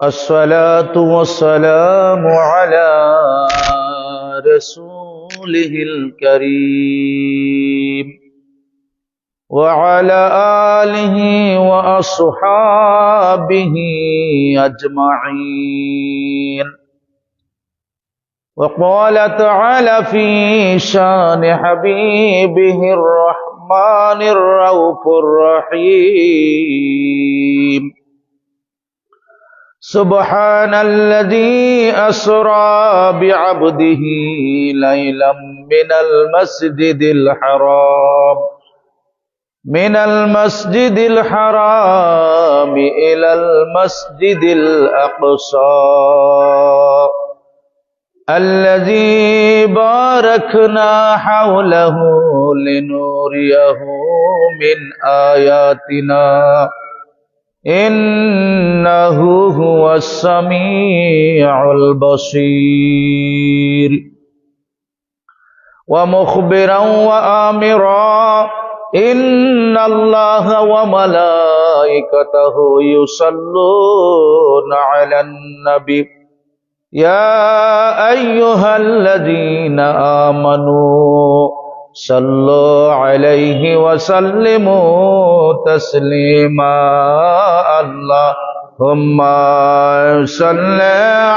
الصلاة والسلام على رسوله الكريم وعلى آله وأصحابه أجمعين. وقال تعالى في شان حبيبه الرحمن الرؤوف الرحيم: سبحان الذي أسرى بعبده ليلا من المسجد الحرام إلى المسجد الأقصى الذي باركنا حوله لنريه من آياتنا إنه هو السميع البصير. ومخبرا وآمرا إن الله وملائكته يصلون على النبي يا أيها الذين آمنوا صلوا عليه وسلموا تسليما. اللهم صل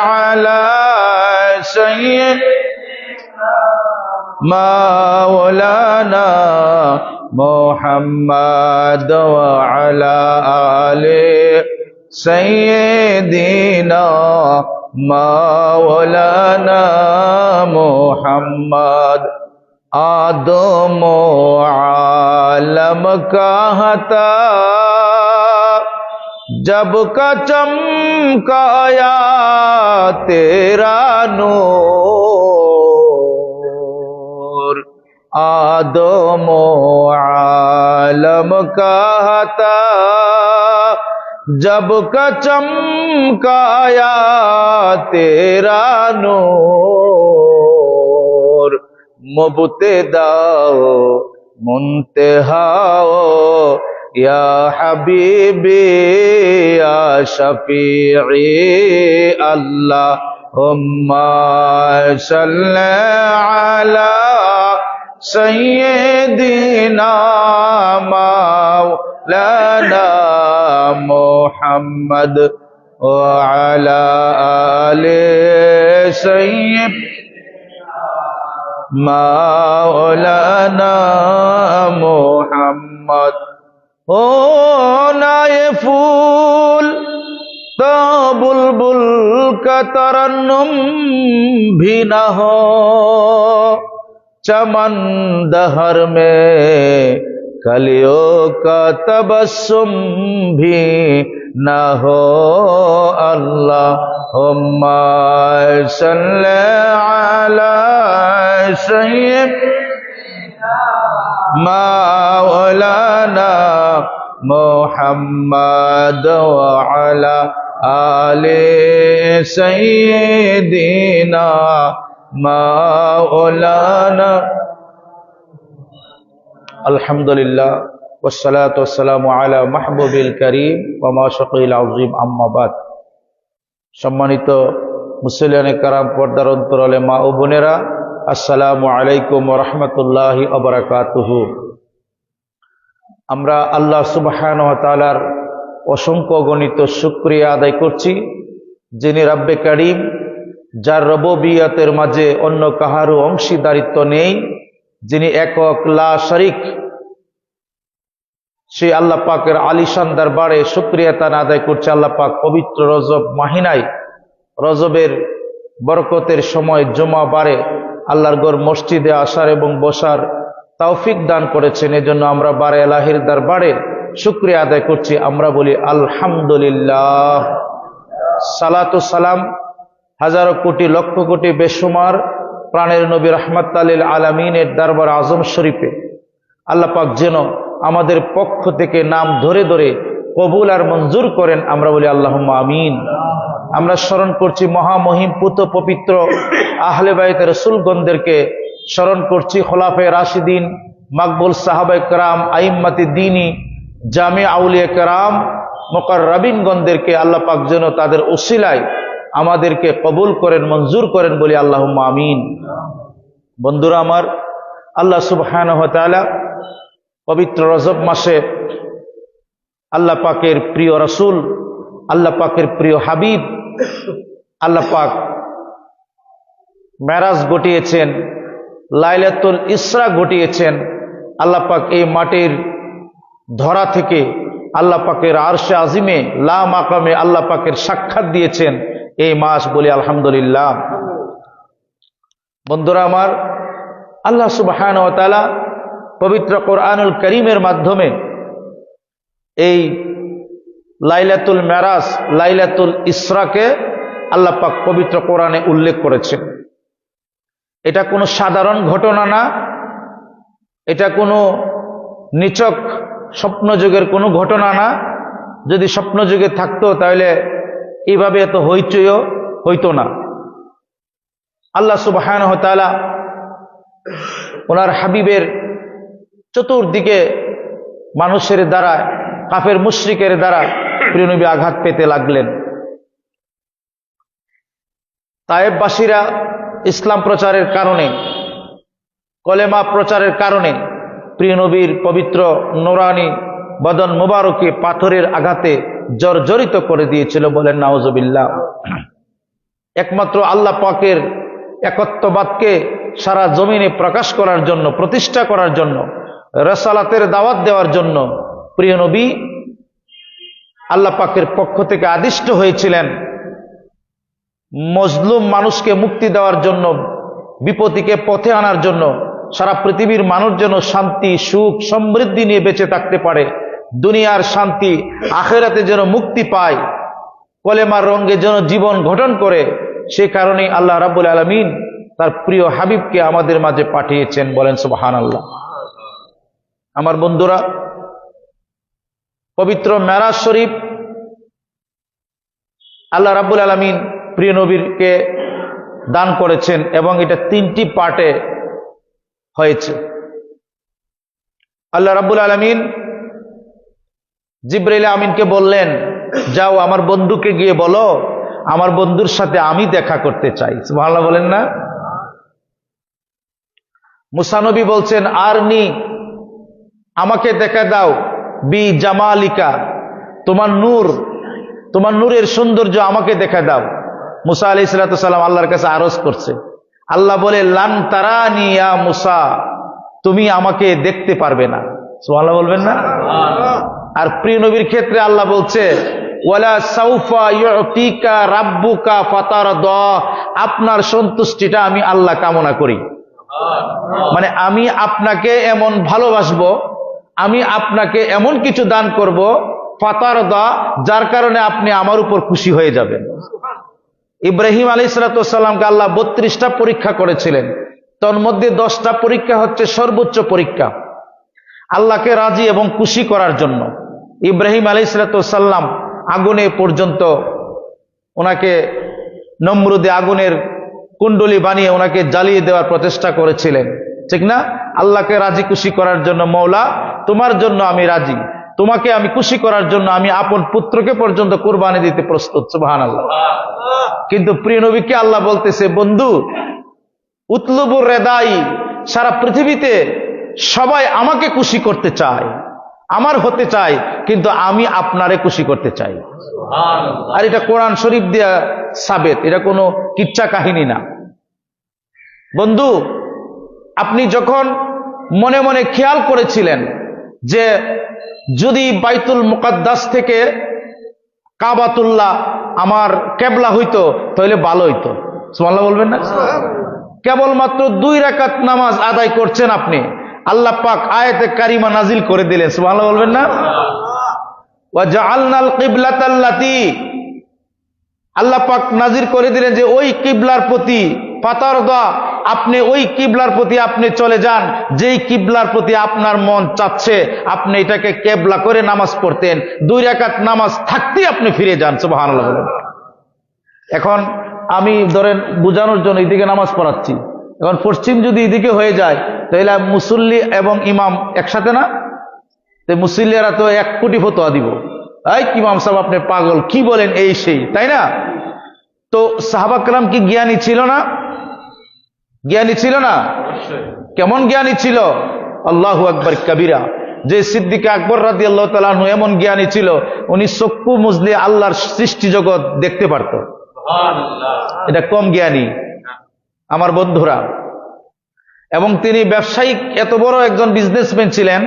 على سيدنا مولانا محمد وعلى آل سيدنا مولانا محمد. आदम आलम का था जब का चमकाया तेरा नूर। आदम आलम का था जब का चमकाया तेरा नूर। मुब्तदाओ मुंतहाओ या हबीबी या शफीई अल्लाहुम्मा सल्ली अला सय्यिदिना मौलाना मुहम्मद व अला आले सय्यिदिना मौलाना मुहम्मद। हो ना ये फूल तो बुलबुल का तरन्नुम भी न हो, चमन दहर में कलियों का तबस्सुम भी न हो। अल्लाहुम्मा सल्ली अला सय्यिदिना मौलाना मुहम्मद व अला आले सय्यिदिना मौलाना। अल्हम्दुलिल्लाह वस्सलातु वस्सलामु अला महबूबिल करीम व माशूक़िल अज़ीम अम्मा बाद। सम्मानित मुसल्लियाने कराम, पर्दार अंतराले मा ও বোনেরা, আসসালামু আলাইকুম ওয়া রাহমাতুল্লাহি ওয়া বারাকাতুহু। আমরা আল্লাহ সুবহানাহু ওয়া তাআলার অসংখ্য গণিত শুকরিয়া আদায় করছি, যিনি রব্বে কারীম, যার রুবুবিয়তের মাঝে অন্য কাহারও অংশীদারিত্ব নেই, যিনি একক লা শরীক। সেই আল্লাহ পাকের আলিশান দরবারে শুকরিয়া তান আদায় করছে। আল্লাহ পাক পবিত্র রজব মাহিনায়, রজবের বরকতের সময় জুমা বারে আল্লাহর ঘর মসজিদে আসার এবং বসার তৌফিক দান করেছেন। এজন্য আমরা বারে এলাহির দরবারে শুকরিয়া আদায় করছি। আমরা বলি আলহামদুলিল্লাহ। সালাতু সালাম হাজারো কোটি লক্ষ কোটি বেশুমার প্রাণের নবী রাহমাতাল লিল আলামিনের দরবার আজম শরীফে আল্লাহ পাক যেন আমাদের পক্ষ থেকে নাম ধরে ধরে কবুল আর মঞ্জুর করেন। আমরা বলি আল্লাহুম্মা আমিন। আমরা স্মরণ করছি মহামহিম পুত পবিত্র আহলে বাইত রাসূলগণদেরকে, স্মরণ করছি খোলাফায়ে রাশিদিন, মাকবুল সাহাবায়ে কেরাম, আইম্মাতে দ্বীনি, জামে আউলিয়া কেরাম, মুকাররাবিনগণদেরকে আল্লাহ পাক যেন তাদের উসিলায় আমাদেরকে কবুল করেন, মঞ্জুর করেন বলি আল্লাহুম্মা আমিন। বন্ধুরা আমার, আল্লাহ সুবহানাহু ওয়া তাআলা পবিত্র রজব মাসে আল্লাহ পাকের প্রিয় রাসূল, আল্লাহ পাকের প্রিয় হাবিব, আল্লাহ পাক মেরাজ ঘটিয়েছেন, লাইলাতুল ইসরা ঘটিয়েছেন। আল্লাহ পাক এই মাটির ধরা থেকে আল্লাহ পাকের আরশে আজিমে লা মাকামে আল্লাহ পাকের সাক্ষাৎ দিয়েছেন এই মাস বলি আলহামদুলিল্লাহ। বন্ধুরা আমার, আল্লাহ সুবহানাহু ওয়া তাআলা পবিত্র কোরআনুল কারীমের মাধ্যমে এই লাইলাতুল মেরাজ, লাইলাতুল ইসরাকে আল্লাহ পাক পবিত্র কোরআনে উল্লেখ করেছেন। এটা কোনো সাধারণ ঘটনা না, এটা কোনো নিছক স্বপ্নযুগের কোনো ঘটনা না। যদি স্বপ্নযুগে থাকতো তাহলে এইভাবে এত হইচইও হইতো না। আল্লাহ সুবহানাহু ওয়া তাআলা ওনার হাবিবের চতুর্দিকে মানুষের দ্বারা, কাফের মুশরিকের দ্বারা প্রিয় নবী আঘাত পেতে লাগলেন। তায়েববাসীরা ইসলাম প্রচারের কারণে, কলেমা প্রচারের কারণে প্রিয় নবীর পবিত্র নুরানি বদন মুবারকে পাথরের আঘাতে জর্জরিত করে দিয়েছিল, বলেন নাউজুবিল্লাহ। একমাত্র আল্লাহ পাকের একত্ববাদকে সারা জমিনে প্রকাশ করার জন্য, প্রতিষ্ঠা করার জন্য, রাসালাতের দাওয়াত দেওয়ার জন্য প্রিয় নবী আল্লাহ পাকের পক্ষ থেকে আদিষ্ট হয়েছিলেন। মজলুম মানুষকে মুক্তি দেওয়ার জন্য, বিপত্তিকে পথে আনার জন্য, সারা পৃথিবীর মানুষ যেন শান্তি, সুখ, সমৃদ্ধি নিয়ে বেঁচে থাকতে পারে, দুনিয়ার শান্তি, আখিরাতে যেন মুক্তি পায়, কলেমার রঙে যেন জীবন গঠন করে। সে কারণেই আল্লাহ রাব্বুল আলামিন তার প্রিয় হাবিবকে আমাদের মাঝে পাঠিয়েছেন, বলেন সুবহানাল্লাহ। আমার বন্ধুরা, পবিত্র মেরাজ শরীফ আল্লাহ রাব্বুল আলামিন প্রিয় নবীকে দান করেছেন এবং এটা 3টি পার্টে হয়েছে। আল্লাহ রাব্বুল আলামিন জিবরাইল আমিনকে বললেন, যাও আমার বন্ধুকে গিয়ে বলো আমার বন্ধুর সাথে আমি দেখা করতে চাই। সুবহানাল্লাহ বলেন না? মুসা নবী বলছেন, আরনি, আমাকে দেখা দাও, বি জামালিকা, তোমার নূর, তোমার নূরের সৌন্দর্য আমাকে দেখা দাও। মুসা আলাইহিস সালাম আল্লাহর কাছে আরজ করছে। আল্লাহ বলে, লান তারানি ইয়া মুসা, তুমি আমাকে দেখতে পারবে না। সুবহানাল্লাহ বলবেন না? আর প্রিয় নবীর ক্ষেত্রে আল্লাহ বলছে, ওয়ালা সাউফা ইউতিকা রাব্বুকা ফাতারদা, আপনার সন্তুষ্টিটা আমি আল্লাহ কামনা করি। মানে আমি আপনাকে এমন ভালোবাসবো, আমি আপনাকে এমন কিছু দান করব, ফাতারদা, যার কারণে আপনি আমার উপর খুশি হয়ে যাবেন। ইব্রাহিম আলাইহিস সালামকে আল্লাহ 32টা পরীক্ষা করেছিলেন, তার মধ্যে 10টা পরীক্ষা হচ্ছে সর্বোচ্চ পরীক্ষা, আল্লাহকে রাজি এবং খুশি করার জন্য। ইব্রাহিম আলাইহিস সালাম আগুনে পর্যন্ত ওনাকে, নমরুদে আগুনের কুণ্ডলি বানিয়ে ওনাকে জ্বালিয়ে দেওয়ার প্রচেষ্টা করেছিলেন, ঠিক না? আল্লাহকে রাজি খুশি করার জন্য, মওলা তোমার জন্য আমি রাজি, তোমাকে আমি খুশি করার জন্য আমি আপন পুত্রকে পর্যন্ত কুরবানি দিতে প্রস্তুত। সুবহানাল্লাহ। কিন্তু প্রিয় নবীকে আল্লাহ বলতেছে, বন্ধু উতলুবুর রেদাই, সারা পৃথিবীতে সবাই আমাকে খুশি করতে চায়, আমার হতে চায়, কিন্তু আমি আপনারে খুশি করতে চাই। আর এটা কোরআন শরীফ দিয়া সাবেত, এটা কোনো কিচ্ছা কাহিনী না। বন্ধু, আপনি যখন মনে মনে খেয়াল করেছিলেন যে যদি বাইতুল মুকাদ্দাস থেকে কাবাতুল্লাহ আমার কেবলা হইতো তাহলে ভালো হইতো। সুবহানাল্লাহ বলবেন না? কেবলমাত্র 2 রাকাত নামাজ আদায় করছেন আপনি, আল্লাহ পাক আয়াতে কারিমা নাজিল করে দিলেন। সুবহানাল্লাহ বলবেন না? ওয়া জাআলনাল কিবলাতাল্লাতী, আল্লাহ পাক নাজির করে দিলেন যে ওই কিবলার প্রতি ফাতারদা, আপনি ওই কিবলার প্রতি আপনি চলে যান, যেই কিবলার প্রতি আপনার মন চাচ্ছে আপনি এটাকে কেবলা করে নামাজ পড়তেন, 2 রাকাত নামাজ থাকতেই আপনি ফিরে যান। সুবহানাল্লাহ বলেন। এখন আমি ধরেন বুঝানোর জন্য এইদিকে নামাজ পড়াচ্ছি, এখন পশ্চিম যদি এদিকে হয়ে যায় তাহলে মুসল্লি এবং ইমাম একসাথে না? মুসল্লিরা তো 1 কোটি ফতোয়া দিব, এই ইমাম সাহেব আপনি পাগল, কি বলেন এই সেই, তাই না? তো সাহাবা কেরাম কি জ্ঞানী ছিল না? জ্ঞানী ছিল না? কেমন জ্ঞানী ছিল? আল্লাহু আকবার কবিরা। যে সিদ্দিক আকবর রাদিয়াল্লাহু তাআলা আনহু এমন জ্ঞানী ছিল, উনি চক্ষু মুজলে আল্লাহর সৃষ্টি জগৎ দেখতে পারত। এটা কম জ্ঞানী আমার বন্ধুরা। এবং তিনি ব্যবসায়িক, এত বড় একজন বিজনেসম্যান ছিলেন,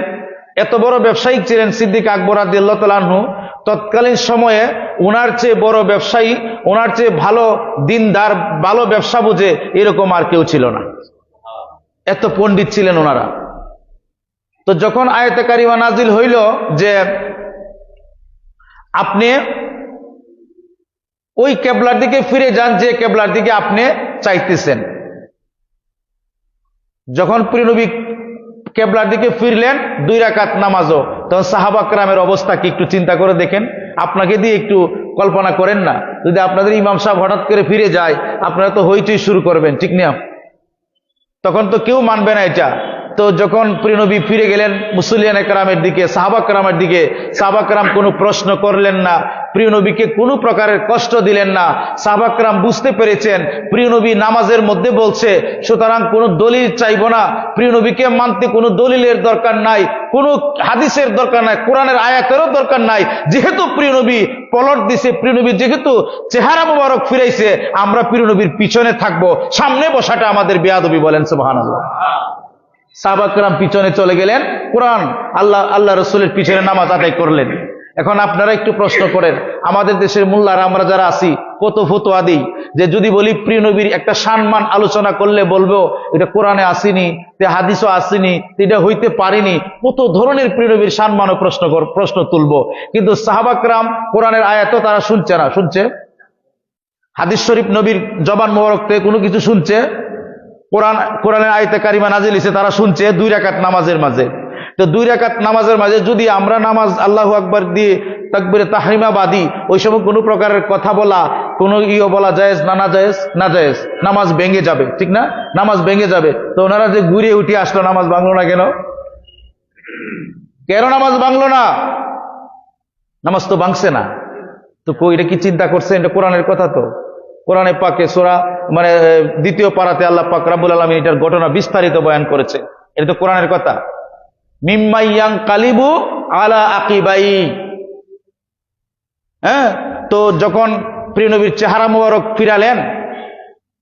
এত বড় ব্যবসায়িক ছিলেন সিদ্দিক আকবর রাদিয়াল্লাহু তাআলা আনহু। তৎকালীন সময়ে ওনার চেয়ে বড় ব্যবসায়ী, ওনার চেয়ে ভালো দিনদার, ভালো ব্যবসা বুঝে এরকম আর কেউ ছিল না। এত পণ্ডিত ছিলেন ওনারা। তো যখন আয়াতে কারিমা নাজিল হইল যে আপনি ওই কেবলার দিকে ফিরে যান যে কেবলার দিকে আপনি চাইতেছেন, যখন প্রিয় নবী কেবলার দিকে ফিরলেন 2 রাকাত নামাজও, তখন সাহাবা কেরামের অবস্থা কি একটু চিন্তা করে দেখেন। আপনাকে দিয়ে একটু কল্পনা করেন না, যদি আপনাদের ইমাম সাহেব হঠাৎ করে ফিরে যায়, আপনারা তো হইচই শুরু করবেন, ঠিক না? তখন তো কেউ মানবে না এটা। তো যখন প্রিয় নবী ফিরে গেলেন মুসল্লিয়ান কেরামের দিকে, সাহাবা কেরামের দিকে, সাহাবা কেরাম কোনো প্রশ্ন করলেন না, প্রিয় নবীকে কোনো প্রকারের কষ্ট দিলেন না। সাহাবা কেরাম বুঝতে পেরেছেন প্রিয় নবী নামাজের মধ্যে বলছে, সুতরাং কোনো দলিল চাইব না, প্রিয় নবীকে মানতে কোনো দলিলের দরকার নাই, কোনো হাদিসের দরকার নাই, কোরআনের আয়াতেরও দরকার নাই। যেহেতু প্রিয় নবী পলট দিছে, প্রিয় নবী যেহেতু চেহারা মোবারক ফিরাইছে, আমরা প্রিয় নবীর পিছনে থাকবো, সামনে বসাটা আমাদের বেয়াদবি। বলেন সুবহানাল্লাহ। সাহাবা কেরাম পিছনে চলে গেলেন, কোরআন আল্লাহ রসুলের পিছনে নামাজ আদায় করলেন। এখন আপনারা একটু প্রশ্ন করেন, আমাদের দেশের মোল্লারা আমরা যারা আছি কত ফতোয়া দিই যে যদি বলি প্রিয় নবীর একটা সম্মান আলোচনা করলে বলবো এটা কোরআনে আসেনি, হাদিসও আসেনি, এটা হইতে পারেনি, কত ধরনের প্রিয় নবীর সম্মানও প্রশ্ন তুলবো। কিন্তু সাহাবা কেরাম কোরআনের আয়াতও তারা শুনছে না, শুনছে হাদিস শরীফ নবীর জবান মোবারক থেকে কোনো কিছু শুনছে, কোরআনের আয়াতে কারিমা নাজিল হইছে তারা শুনছে 2 রাকাত নামাজের মাঝে। তো 2 রাকাত নামাজের মাঝে যদি আমরা নামাজ আল্লাহু আকবার দিয়ে তাকবীরে তাহরিমা বাদি, ওই সময় কোনো প্রকারের কথা বলা, কোনো বলা জায়েজ না? না জায়েজ, না জায়েজ, নামাজ ভেঙে যাবে, ঠিক না? নামাজ ভেঙে যাবে। তো ওনারা যে ঘুরে উঠে আসলো, নামাজ ভাঙলো না কেন? কেন নামাজ ভাঙলো না? নামাজ তো ভাঙছে না। তো এটা কি চিন্তা করছেন? এটা কোরআনের কথা। তো কোরআনে পাকে সূরা মানে 2য় পারাতে আল্লাহ পাক রব্বুল আলামিন এটার ঘটনা বিস্তারিত বয়ান করেছে। এটা তো কোরআনের কথা। মিম্মাইয়াং কালিবু আলা আকিবাই। হ্যাঁ, তো যখন প্রিয় নবীর চেহারা মোবারক ফিরালেন,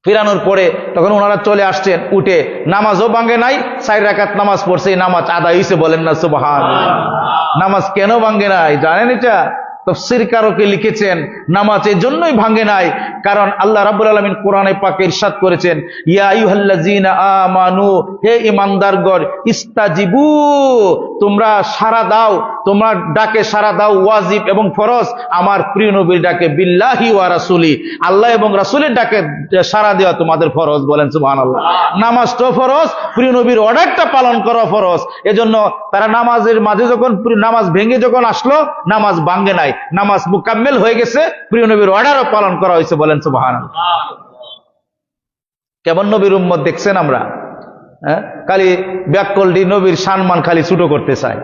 ফিরানোর পরে তখন ওনারা চলে আসছেন উঠে, নামাজও ভাঙে নাই, 4 রাকাত নামাজ পড়ছে, নামাজ আদায় হইছে। বলেন না সুবহানাল্লাহ। নামাজ কেন ভাঙে নাই জানেন? এটা তাফসীর কারকে লিখেছেন নামাজ এই জন্যই ভাঙে নাই, কারণ আল্লাহ রাব্বুল আলামিন কোরআনে পাকে ইরশাদ করেছেন, ইয়া আইয়ুহাল্লাযীনা আমানু, হে ঈমানদারগণ, ইস্তাজিবু, তোমরা সাড়া দাও, তোমরা ডাকে সাড়া দাও, ওয়াজিব এবং ফরজ আমার প্রিয় নবীর ডাকে, বিল্লাহি ওয়া রাসূলি, আল্লাহ এবং রাসূলের ডাকে সাড়া দেওয়া তোমাদের ফরজ। বলেন সুবহানাল্লাহ। নামাজটা ফরজ, প্রিয় নবীর অর্ডারটা পালন করা ফরজ। এজন্য তারা নামাজের মাঝে যখন নামাজ ভেঙে যখন আসলো, নামাজ ভাঙে নাই, নামাজ মুকাম্মেল হয়ে গেছে, প্রিয় নবীর অর্ডারও পালন করা হয়েছে। বলেন সুবহানাল্লাহ। কেমন নবীর উম্মত দেখছেন আমরা? হ্যাঁ, খালি ব্যাককলডি নবীর সম্মান খালি ছোট করতে চায়।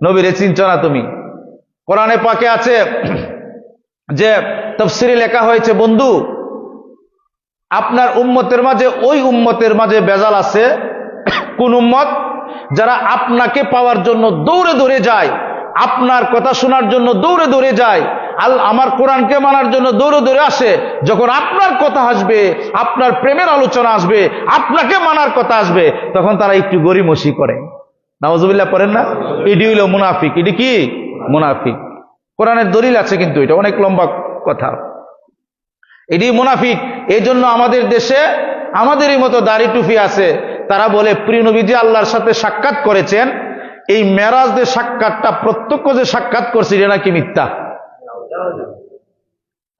নবীরে চিনছো না তুমি? কোরআনে পাকে আছে যে তাফসীরে লেখা হয়েছে, বন্ধু আপনার উম্মতের মাঝে ওই উম্মতের মাঝে বেজাল আছে, কোন উম্মত? যারা আপনাকে পাওয়ার জন্য দৌড়ে দৌড়ে যায়, আপনার কথা শোনার জন্য দৌড়ে দৌড়ে যায়, আমার কোরআনকে মানার জন্য দৌড়ে দৌড়ে আসে। যখন আপনার কথা আসবে, আপনার প্রেমের আলোচনা আসবে, আপনাকে মানার কথা আসবে, তখন তারা একটু গরিমসি করে। নাউজুবিল্লাহ পড়েন না? এটি হইল মুনাফিক। এটি কি? মুনাফিক। কোরআনের দলিল আছে, কিন্তু এটা অনেক লম্বা কথা। এটি মুনাফিক। এই জন্য আমাদের দেশে আমাদেরই মতো দাড়ি টুপি আছে, তারা বলে প্রিয় নবী যে আল্লাহর সাথে সাক্ষাৎ করেছেন, এই মেরাজ যে সাক্ষাৎটা প্রত্যক্ষ যে সাক্ষাৎ করছে, এটা নাকি মিথ্যা।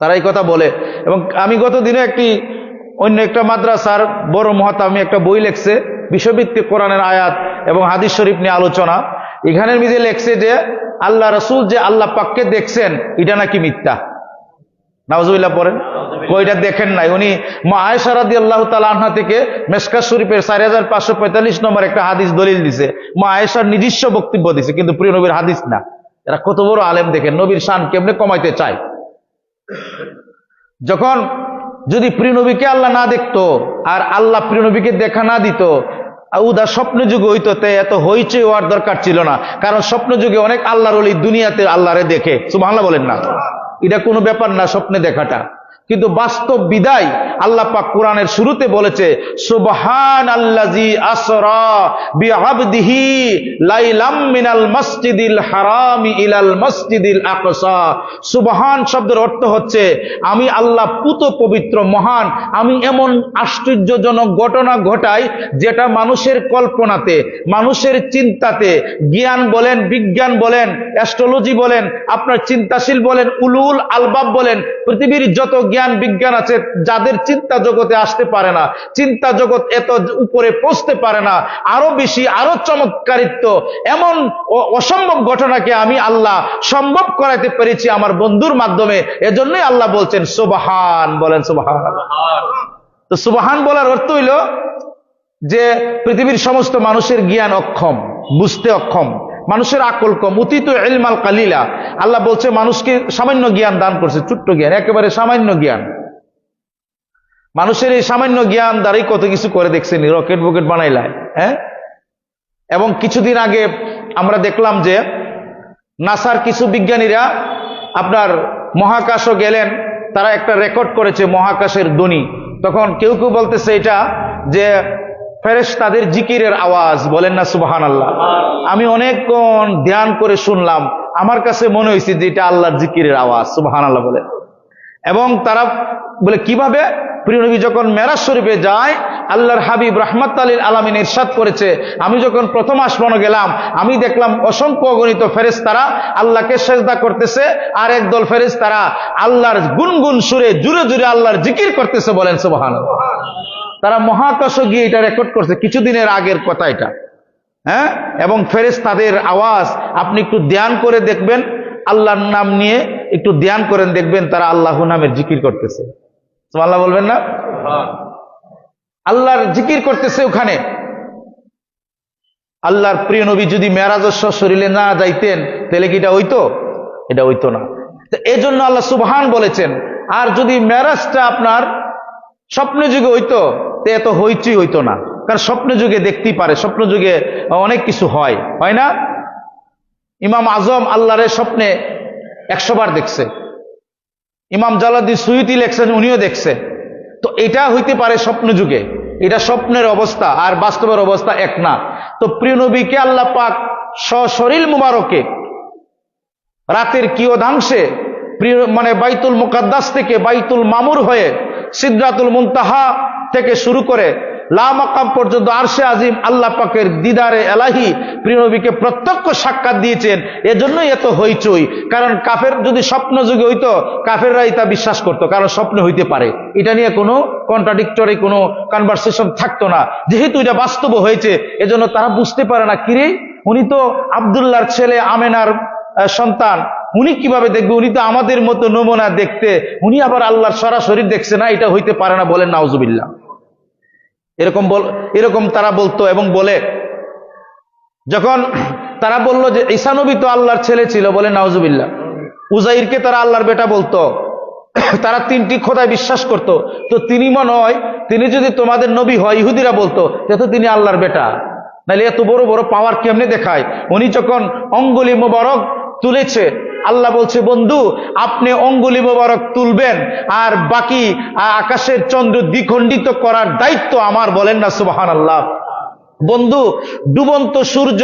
তারা এই কথা বলে। এবং আমি গত দিনে অন্য একটা মাদ্রাসার বড় মহাতামি একটা বই লেখছে, বিষয়ভিত্তিক কোরআনের আয়াত এবং হাদিস শরীফ নিয়ে আলোচনা। এখানের মধ্যে লেখছে যে আল্লাহ রাসূল যে আল্লাহ পাককে দেখছেন, এটা নাকি মিথ্যা। নাউজুবিল্লাহ পড়েন। কইটা দেখেন নাই। উনি মা আয়েশা রাদিয়াল্লাহু তাআলা আনহা থেকে মিশকাত শরীফের 4545 নম্বর একটা হাদিস দলিল দিছে। মা আয়েশার নিজস্ব বক্তব্য দিছে, কিন্তু প্রিয় নবীর হাদিস না। এরা কত বড় আলেম দেখেন, নবীর শান কেমনে কমাইতে চায়। যখন যদি প্রিয় নবীকে আল্লাহ না দেখতো আর আল্লাহ প্রিয় নবীকে দেখা না দিত, উদা স্বপ্ন যুগে হইতো, এত হইচই হওয়ার দরকার ছিল না। কারণ স্বপ্ন যুগে অনেক আল্লাহর ওলি দুনিয়াতে আল্লাহরে দেখে, সুবহানাল্লাহ বলেন না, এটা কোনো ব্যাপার না স্বপ্নে দেখাটা। কিন্তু বাস্তব বিদায় আল্লাহ পাক কোরআনের শুরুতে বলেছে সুবহানাল্লাযী আসরা বিআবদিহি লাইলাম মিনাল মাসজিদিল হারামি ইলাল মাসজিদিল আকসা। সুবহান শব্দের অর্থ হচ্ছে আমি আল্লাহ পুত পবিত্র মহান, আমি এমন আশ্চর্যজনক ঘটনা ঘটাই যেটা মানুষের কল্পনাতে, মানুষের চিন্তাতে, জ্ঞান বলেন, বিজ্ঞান বলেন, অ্যাস্ট্রোলজি বলেন, আপনার চিন্তাশীল বলেন, উলুল আলবাব বলেন, পৃথিবীর যত জ্ঞান বিজ্ঞান আছে যাদের চিন্তা জগতে আসতে পারে না, চিন্তা জগৎ এত উপরে পৌঁছতে পারে না, আরো বেশি আরো চমৎকারিত্ব এমন অসম্ভব ঘটনাকে আমি আল্লাহ সম্ভব করাইতে পেরেছি আমার বন্ধুর মাধ্যমে। এজন্যই আল্লাহ বলছেন সুবহান, বলেন সুবহান। তো সুবহান বলার অর্থ হইল যে পৃথিবীর সমস্ত মানুষের জ্ঞান অক্ষম, বুঝতে অক্ষম, মানুষের আকল কম, উতিত ইলমাল কালিলা। আল্লাহ বলছে মানুষকে সামান্য জ্ঞান দান করছে, ছোট্ট জ্ঞান, একেবারে সামান্য জ্ঞান। মানুষের এই সামান্য জ্ঞান দ্বারাই কত কিছু করে দেখছেন, রকেট বকেট বানাইলায়। হ্যাঁ, এবং কিছুদিন আগে আমরা দেখলাম যে নাসার কিছু বিজ্ঞানীরা আপনার মহাকাশও গেলেন, তারা একটা রেকর্ড করেছে মহাকাশের ধ্বনি। তখন কেউ কেউ বলতেছে এটা যে ফেরেশতাদের জিকিরের আওয়াজ, বলেন না সুবহানাল্লাহ। আমি অনেকক্ষণ ধ্যান করে শুনলাম, আমার কাছে মনে হয়েছে যে এটা আল্লাহর জিকিরের আওয়াজ, সুবহানাল্লাহ বলে। এবং তারা বলে কিভাবে, প্রিয় নবী যখন মেরাজ শরীফে যায়, আল্লাহর হাবিব রাহমাতুল লিল আলামিন ইরশাদ করেছে, আমি যখন প্রথম আসমানে গেলাম আমি দেখলাম অসংখ্য অগণিত ফেরেশতারা আল্লাহকে সেজদা করতেছে, আর একদল ফেরেশতারা আল্লাহর গুনগুন সুরে জুরে জুরে আল্লাহর জিকির করতেছে, বলেন সুবহানাল্লাহ। তারা মহাকাশে গিয়ে এটা রেকর্ড করছে, কিছুদিনের আগের কথা এটা। হ্যাঁ, এবং ফেরেশতাদের আওয়াজ আপনি একটু ধ্যান করে দেখবেন, আল্লাহর নাম নিয়ে একটু ধ্যান করেন, দেখবেন তারা আল্লাহ নামের জিকির করতেছে। সুবহানাল্লাহ বলবেন না? আল্লাহর জিকির করতেছে ওখানে। আল্লাহর প্রিয় নবী যদি মেরাজের শরীরে না যাইতেন তাহলে কি এটা হইতো? এটা হইতো না। তো এই জন্য আল্লাহ সুবহান বলেছেন। আর যদি মেরাজটা আপনার স্বপ্ন যুগে হইতো তো এত হইচই হইতো না, কারণ স্বপ্ন যুগে দেখতেই পারে, স্বপ্ন যুগে অনেক কিছু হয়, হয় না? ইমাম আজম আল্লাহরের স্বপ্নে 100 বার দেখছে, ইমাম জালালউদ্দিন সুয়ুতী লেখছেন উনিও দেখছে। তো এটা হইতে পারে স্বপ্ন যুগে, এটা স্বপ্নের অবস্থা আর বাস্তবের অবস্থা এক না। তো প্রিয় নবীকে আল্লাহ পাক সশরীর মুবারকে রাতের কিয়দাংশে মানে বাইতুল মুকাদ্দাস থেকে বাইতুল মামুর হয়ে সিদরাতুল মুনতাহা থেকে শুরু করে লা মাকাম পর্যন্ত আরশে আজিম আল্লাহ পাকের দিদারে এলাহি প্রিয় নবীকে প্রত্যক্ষ সাক্ষাৎ দিয়েছেন। এজন্যই এত হইচই, কারণ কাফের যদি স্বপ্ন যুগে হইতো কাফেররা এটা বিশ্বাস করতো, কারণ স্বপ্ন হইতে পারে, এটা নিয়ে কোনো কন্ট্রাডিক্টরি কোনো কনভারসেশন থাকতো না। যেহেতু এটা বাস্তব হয়েছে এজন্য তারা বুঝতে পারে না, কিরে উনি তো আব্দুল্লাহর ছেলে আমেনার সন্তান, উনি কিভাবে দেখবে, উনি তো আমাদের মতো নমুনা দেখতে, উনি আবার আল্লাহর সরাসরি দেখছে না, এটা হইতে পারে না, বলেন নাউজুবিল্লাহ। এরকম তারা বলতো এবং বলে। যখন তারা বলল যে ঈসা নবী তো আল্লাহর ছেলে ছিল, বলে নাউজুবিল্লাহ। উজাইরকে তারা আল্লাহর বেটা বলতো, তারা 3টি খোদায় বিশ্বাস করত। তো তিনি মনে হয়, তিনি যদি তোমাদের নবী হয়, ইহুদিরা বলতো যেহেতু তিনি আল্লাহর বেটা, নাহলে এত বড় বড় পাওয়ার কেমনে দেখায়। উনি যখন অঙ্গুলি মোবারক তুলেছে, আল্লাহ বলছে বন্ধু আপনি অঙ্গুলি মোবারক তুলবেন আর বাকি আকাশের চন্দ্র দ্বিখণ্ডিত করার দায়িত্ব আমার, বলেন না সুবহানাল্লাহ। বন্ধু ডুবন্ত সূর্য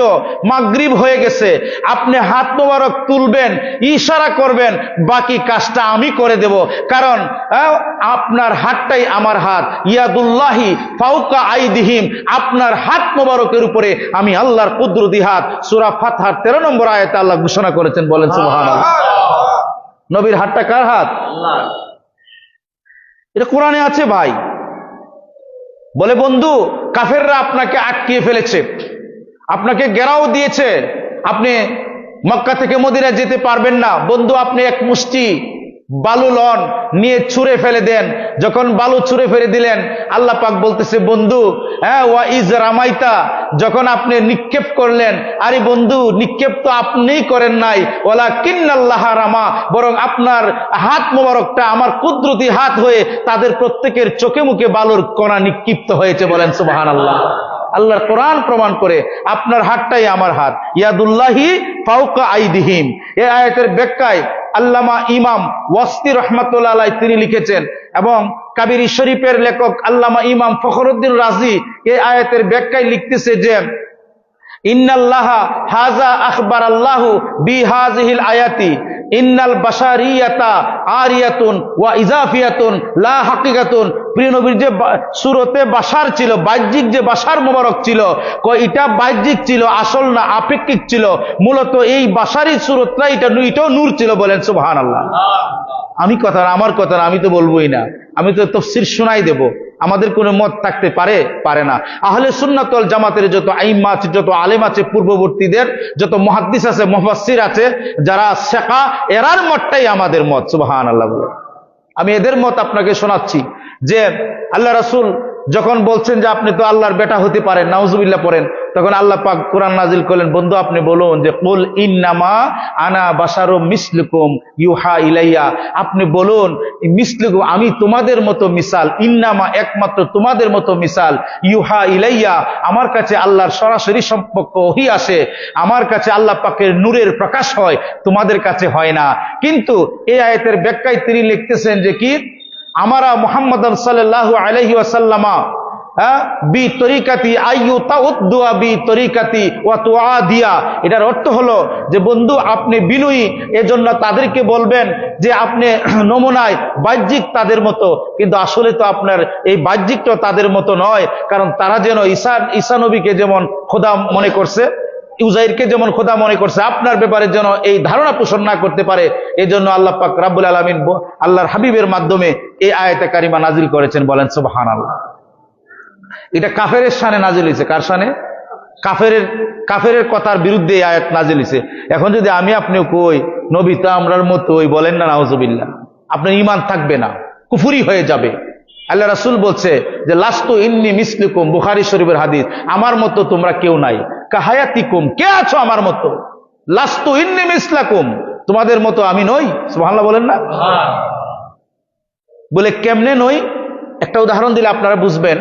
মাগরিব হয়ে গেছে, আপনি হাত মোবারক তুলবেন, ইশারা করবেন, বাকি কাজটা আমি করে দেব, কারণ আপনার হাতটাই আমার হাত, ইয়াদুল্লাহি ফাওকা আইদিহিম, আপনার হাত মোবারকের উপরে আমি আল্লাহর কুদরতি হাত। সূরা ফাতহার 13 নম্বর আয়াতে আল্লাহ ঘোষণা করেছেন, বলেন সুবহানাল্লাহ। নবীর হাতটা কার হাত? আল্লাহর। এটা কোরআনে আছে ভাই। বলে বন্ধু কাফেররা আপনাকে আটকিয়ে ফেলেছে, আপনাকে ঘেরাও দিয়েছে, আপনি মক্কা থেকে মদিনা যেতে পারবেন না। বন্ধু আপনি এক মুষ্টি বালু লন, নিয়ে ছুঁড়ে ফেলে দেন। যখন বালু ছুঁড়ে ফেলে দিলেন, আল্লাহ পাক বলতেছে, বন্ধু, হ্যাঁ, ওয়া ইজ রামাইতা, যখন আপনি নিক্ষেপ করলেন, আরে বন্ধু, নিক্ষেপ তো আপনিই করেন নাই, ওয়ালাকিন্নাল্লাহ রামা, বরং আপনার হাত মোবারকটা আমার কুদরতি হাত হয়ে তাদের প্রত্যেকের চোখে মুখে বালুর কণা নিক্ষিপ্ত হয়েছে। বলেন সুবহানাল্লাহ। আল্লাহর কোরআন প্রমাণ করে আপনার হাতটাই আমার হাত। ইয়াদুল্লাহি ফাওকা আইদিহিম। এই আয়াতের ব্যাখ্যায় আল্লামা ইমাম ওয়াসতি রহমাতুল্লাহ আলাইহি তিনি লিখেছেন, এবং কাবির শরীফের লেখক আল্লামা ইমাম ফখরুদ্দিন রাজি এই আয়াতের ব্যাখ্যায় লিখতেছে যে ইন্নাল্লাহা হাযা আখবার আল্লাহু বিহাযিহিল আয়াতি ইন্নাল বাশারিয়াতা আরিয়াতুন ওয়া ইজাফিয়াতুন লা হাকিকাতুন। প্রিয় নবীর যে সূরতে বাশার ছিল, বাহ্যিক যে বাশার মোবারক ছিল, এটা বাহ্যিক ছিল, আসল না, আপেক্ষিক ছিল। মূলত এই বাশারি সূরতটা এটাও নূর ছিল। বলেন সুবহানাল্লাহ। আমি কথা না, আমার কথা না, আমি তো বলবোই না, আমি তো তাফসীর শোনাই দেব। আমাদের কোনো মত থাকতে পারে না। আহলে সুন্নাত ওয়াল জামাতের যত আইম্মা আছে, যত আলেম আছে, পূর্ববর্তীদের যত মুহাদ্দিস আছে, মুফাসসির আছে, যারা সেকা, এরার মতটাই আমাদের মত। সুবহানাল্লাহ বলে আমি এদের মত আপনাকে শোনাচ্ছি যে আল্লাহ রাসূল যখন বলছেন যে আপনি তো আল্লাহর বেটা হতে পারেন, নাউজুবিল্লাহ পড়েন, তখন আল্লাহ পাক কোরআন নাজিল করলেন, বন্ধু আপনি বলুন যে কুল ইন্নামা আনা বাশারুম মিসলুকুম ইউহা ইলাইয়া। আপনি বলুন মিসলুকুম, আমি তোমাদের মতো মিসাল, ইন্নামা একমাত্র তোমাদের মতো মিসাল, ইউহা ইলাইয়া আমার কাছে আল্লাহর সরাসরি সম্পর্ক ওহী আসে, আমার কাছে আল্লাহ পাকের নূরের প্রকাশ হয়, তোমাদের কাছে হয় না। কিন্তু এই আয়াতের ব্যাখ্যায় তিনি লিখতেছেন যে কি, আমারা মুহাম্মদ সাল্লাল্লাহু আলাইহি ওয়াসাল্লামা বি তরিকাতি আইয়ুতাউদ্দুয়া বি তরিকাতি ওয়া তুআদিয়া। এটার অর্থ হলো যে বন্ধু আপনি বিনয়ী, এজন্য তাদেরকে বলবেন যে আপনি নমুনায় বাহ্যিক তাদের মতো, কিন্তু আসলে তো আপনার এই বাহ্যিকটা তাদের মতো নয়। কারণ তারা যেন ঈসা নবীকে যেমন খোদা মনে করছে, উজাইরকে যেমন খোদা মনে করছে, আপনার ব্যাপারে যেন এই ধারণা পোষণ না করতে পারে, এই জন্য আল্লাহ পাক রাব্বুল আলামিন আল্লাহর হাবিবের মাধ্যমে এই আয়াতে কারিমা নাজিল করেছেন। বলেন সুবহানাল্লাহ। এটা কাফেরের শানে নাজিল হয়েছে। কার শানে? কাফেরের কথার বিরুদ্ধে এই আয়াত নাজিল হয়েছে। এখন যদি আমি আপনিও কই নবী তো আমরার মতোই, বলেন না নাউজুবিল্লাহ, আপনার ঈমান থাকবে না, কুফরি হয়ে যাবে। আল্লাহ রাসূল বলছে যে লাস্তু ইন্নী মিসলুকুম, বুখারী শরীফের হাদিস, আমার মতো তোমরা কেউ নাই, কাহায়াতিকুম, কে আছো আমার মতো, লাস্তু ইন্নী মিসলাকুম, তোমাদের মতো আমি নই। সুবহানাল্লাহ বলেন না। বলে কেমনে নই, একটা উদাহরণ দিলে আপনারা বুঝবেন।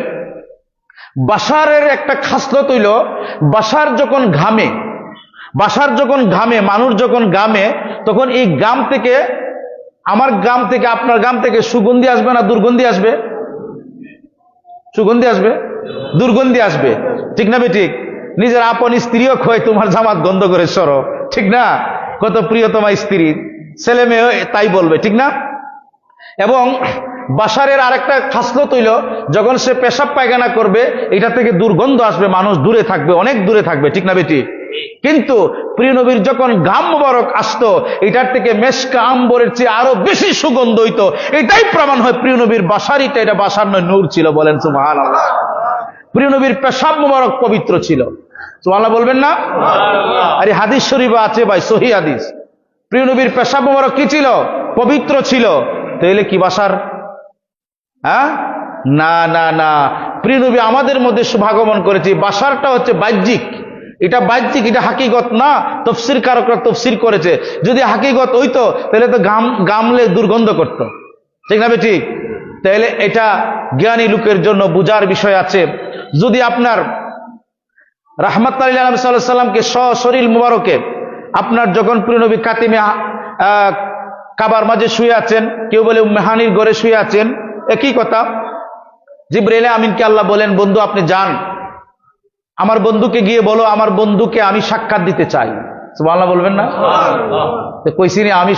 বাশারের একটা খাসলত হইল, বাশার যখন ঘামে, মানুষ যখন ঘামে, তখন এই গাম থেকে, আমার গাম থেকে, আপনার গাম থেকে সুগন্ধি আসবে না দুর্গন্ধি আসবে? সুগন্ধি আসবে, দুর্গন্ধি আসবে, ঠিক না বেঠিক? নিজের আপন স্ত্রীও কয় তোমার জামাত গন্ধ করে সরো, ঠিক না? কত প্রিয়তমা স্ত্রী, ছেলে মেয়ে তাই বলবে, ঠিক না? এবং বাশারের আরেকটা খাসলত হইল, যখন সে পেশাব পায়খানা করবে, এটা থেকে দুর্গন্ধ আসবে, মানুষ দূরে থাকবে, অনেক দূরে থাকবে, ঠিক না বেটি? কিন্তু প্রিয় নবীর যখন ঘাম মোবারক আসতো, এটার থেকে মেশকা আম্বরের চেয়ে আরো বেশি সুগন্ধ হইতো। এটাই প্রমাণ হয় প্রিয় নবীর বাশারিটা, এটা বাশার নয়, নূর ছিল। বলেন সুবহানাল্লাহ। প্রিয় নবীর পেশাব মোবারক পবিত্র ছিল। সুবহানাল্লাহ বলবেন না? আরে হাদিস শরীফে আছে ভাই, সহিহ হাদিস, প্রিয় নবীর পেশাব মোবারক কি ছিল? পবিত্র ছিল। তাহলে কি বাশার? হ্যাঁ, না না না, প্রিয় নবী আমাদের মধ্যে শুভাগমন করেছে। বাশারটা হচ্ছে বাহ্যিক, এটা বাহ্যিক, এটা হাকিগত না। তাফসীর কারকরা তাফসীর করেছে, যদি হাকিগত হইতো তাহলে তো গামলে দুর্গন্ধ করত, ঠিক না ঠিক? তাহলে এটা জ্ঞানী লোকের জন্য বুঝার বিষয় আছে। যদি আপনার রাহমাতুল্লাহ আলাইহি সাল্লাল্লাহু আলাইহি সাল্লামকে সশরীর মুবারকে, আপনার যখন প্রিয় নবী কাতিমে কাবার মাঝে শুয়ে আছেন, কেউ বলে উম্মে হানির ঘরে শুয়ে আছেন, একই কথা। জিবরাইল আমিনকে আল্লাহ বলেন, বন্ধু আপনি যান, আমার বন্ধুকে গিয়ে বলো, আমার বন্ধুকে আমি সাক্ষাৎ দিতে চাই। সুবহানাল্লাহ বলবেন না? কইছিনি আমি,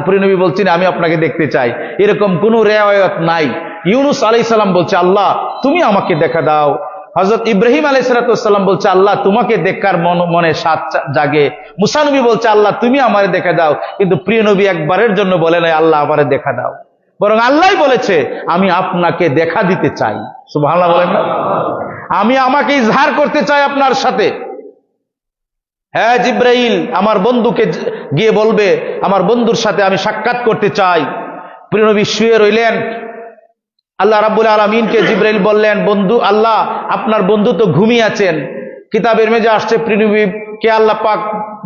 প্রিয় নবী বলছেন আমি আপনাকে দেখতে চাই, এরকম কোন রিওয়ায়াত নাই। ইউনুস আলাইহিস সালাম বলছে আল্লাহ তুমি আমাকে দেখা দাও। হযরত ইব্রাহিম আলাইহিস সালাম বলছে আল্লাহ তোমাকে দেখার মনে সাত জাগে। মুসা নবী বলছে আল্লাহ তুমি আমারে দেখা দাও। কিন্তু প্রিয় নবী একবারের জন্য বলে নাই আল্লাহ আমারে দেখা দাও, বরং আল্লাহই বলেছে আমি আপনাকে দেখা দিতে চাই। সুবহানাল্লাহ বলেন না? আমি আমাকে ইজহার করতে চাই আপনার সাথে। হ্যাঁ জিবরাইল আমার বন্ধুকে গিয়ে বলবে আমার বন্ধুর সাথে আমি সাক্ষাৎ করতে চাই। প্রিয় নবী শুয়ে রইলেন। আল্লাহ রাব্বুল আলামিনকে জিবরাইল বললেন, বন্ধু আল্লাহ আপনার বন্ধু তো ঘুমিয়ে আছেন। কিতাবের মেজে আসছে প্রিয় নবীকে আল্লাহ পাক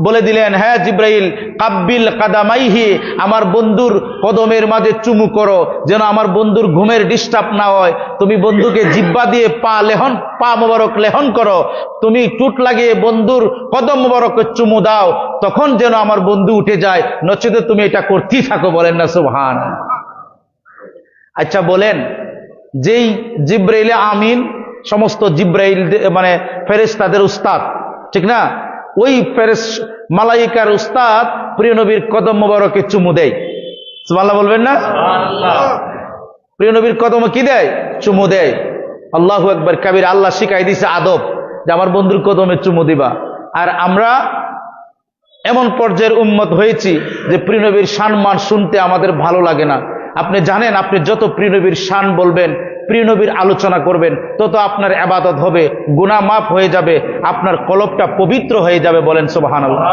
বলে দিলেন, হ্যাঁ জিবরাইল, কাব্বিল কাদামাইহি, আমার বন্ধুর কদমের মাঝে চুমু করো, যেন আমার বন্ধুর ঘুমের ডিস্টার্ব না হয়। তুমি বন্ধুকে জিহ্বা দিয়ে পা মোবারক লেহন করো, তুমি টুট লাগিয়ে বন্ধুর কদম মোবারকে চুমু দাও, তখন যেন আমার বন্ধু উঠে যায়, নচেত তুমি এটা করতেই থাকো। বলেন না সুবহান। আচ্ছা বলেন, যেই জিবরাইল আমিন সমস্ত জিবরাইল মানে ফেরেশতাদের উস্তাদ, ঠিক না, ওই মালাইকার উস্তাদ প্রিয় নবীর কদম মোবারকে চুমু দেয়। সুবহানাল্লাহ বলবেন না? প্রিয় নবীর কদমে কি দেয়? চুমু দেয়। আল্লাহু আকবার কাবীর। আল্লাহ শিখাই দিয়েছে আদব যে আমার বন্ধুর কদমে চুমু দিবা। আর আমরা এমন পর্যায়ের উম্মত হয়েছি যে প্রিয় নবীর সম্মান শুনতে আমাদের ভালো লাগে না। আপনি জানেন, আপনি যত প্রিয় নবীর শান বলবেন, প্রিয় নবীর আলোচনা করবেন, তত আপনার ইবাদত হবে, গুনাহ মাফ হয়ে যাবে, আপনার কলবটা পবিত্র হয়ে যাবে। বলেন সুবহানাল্লাহ।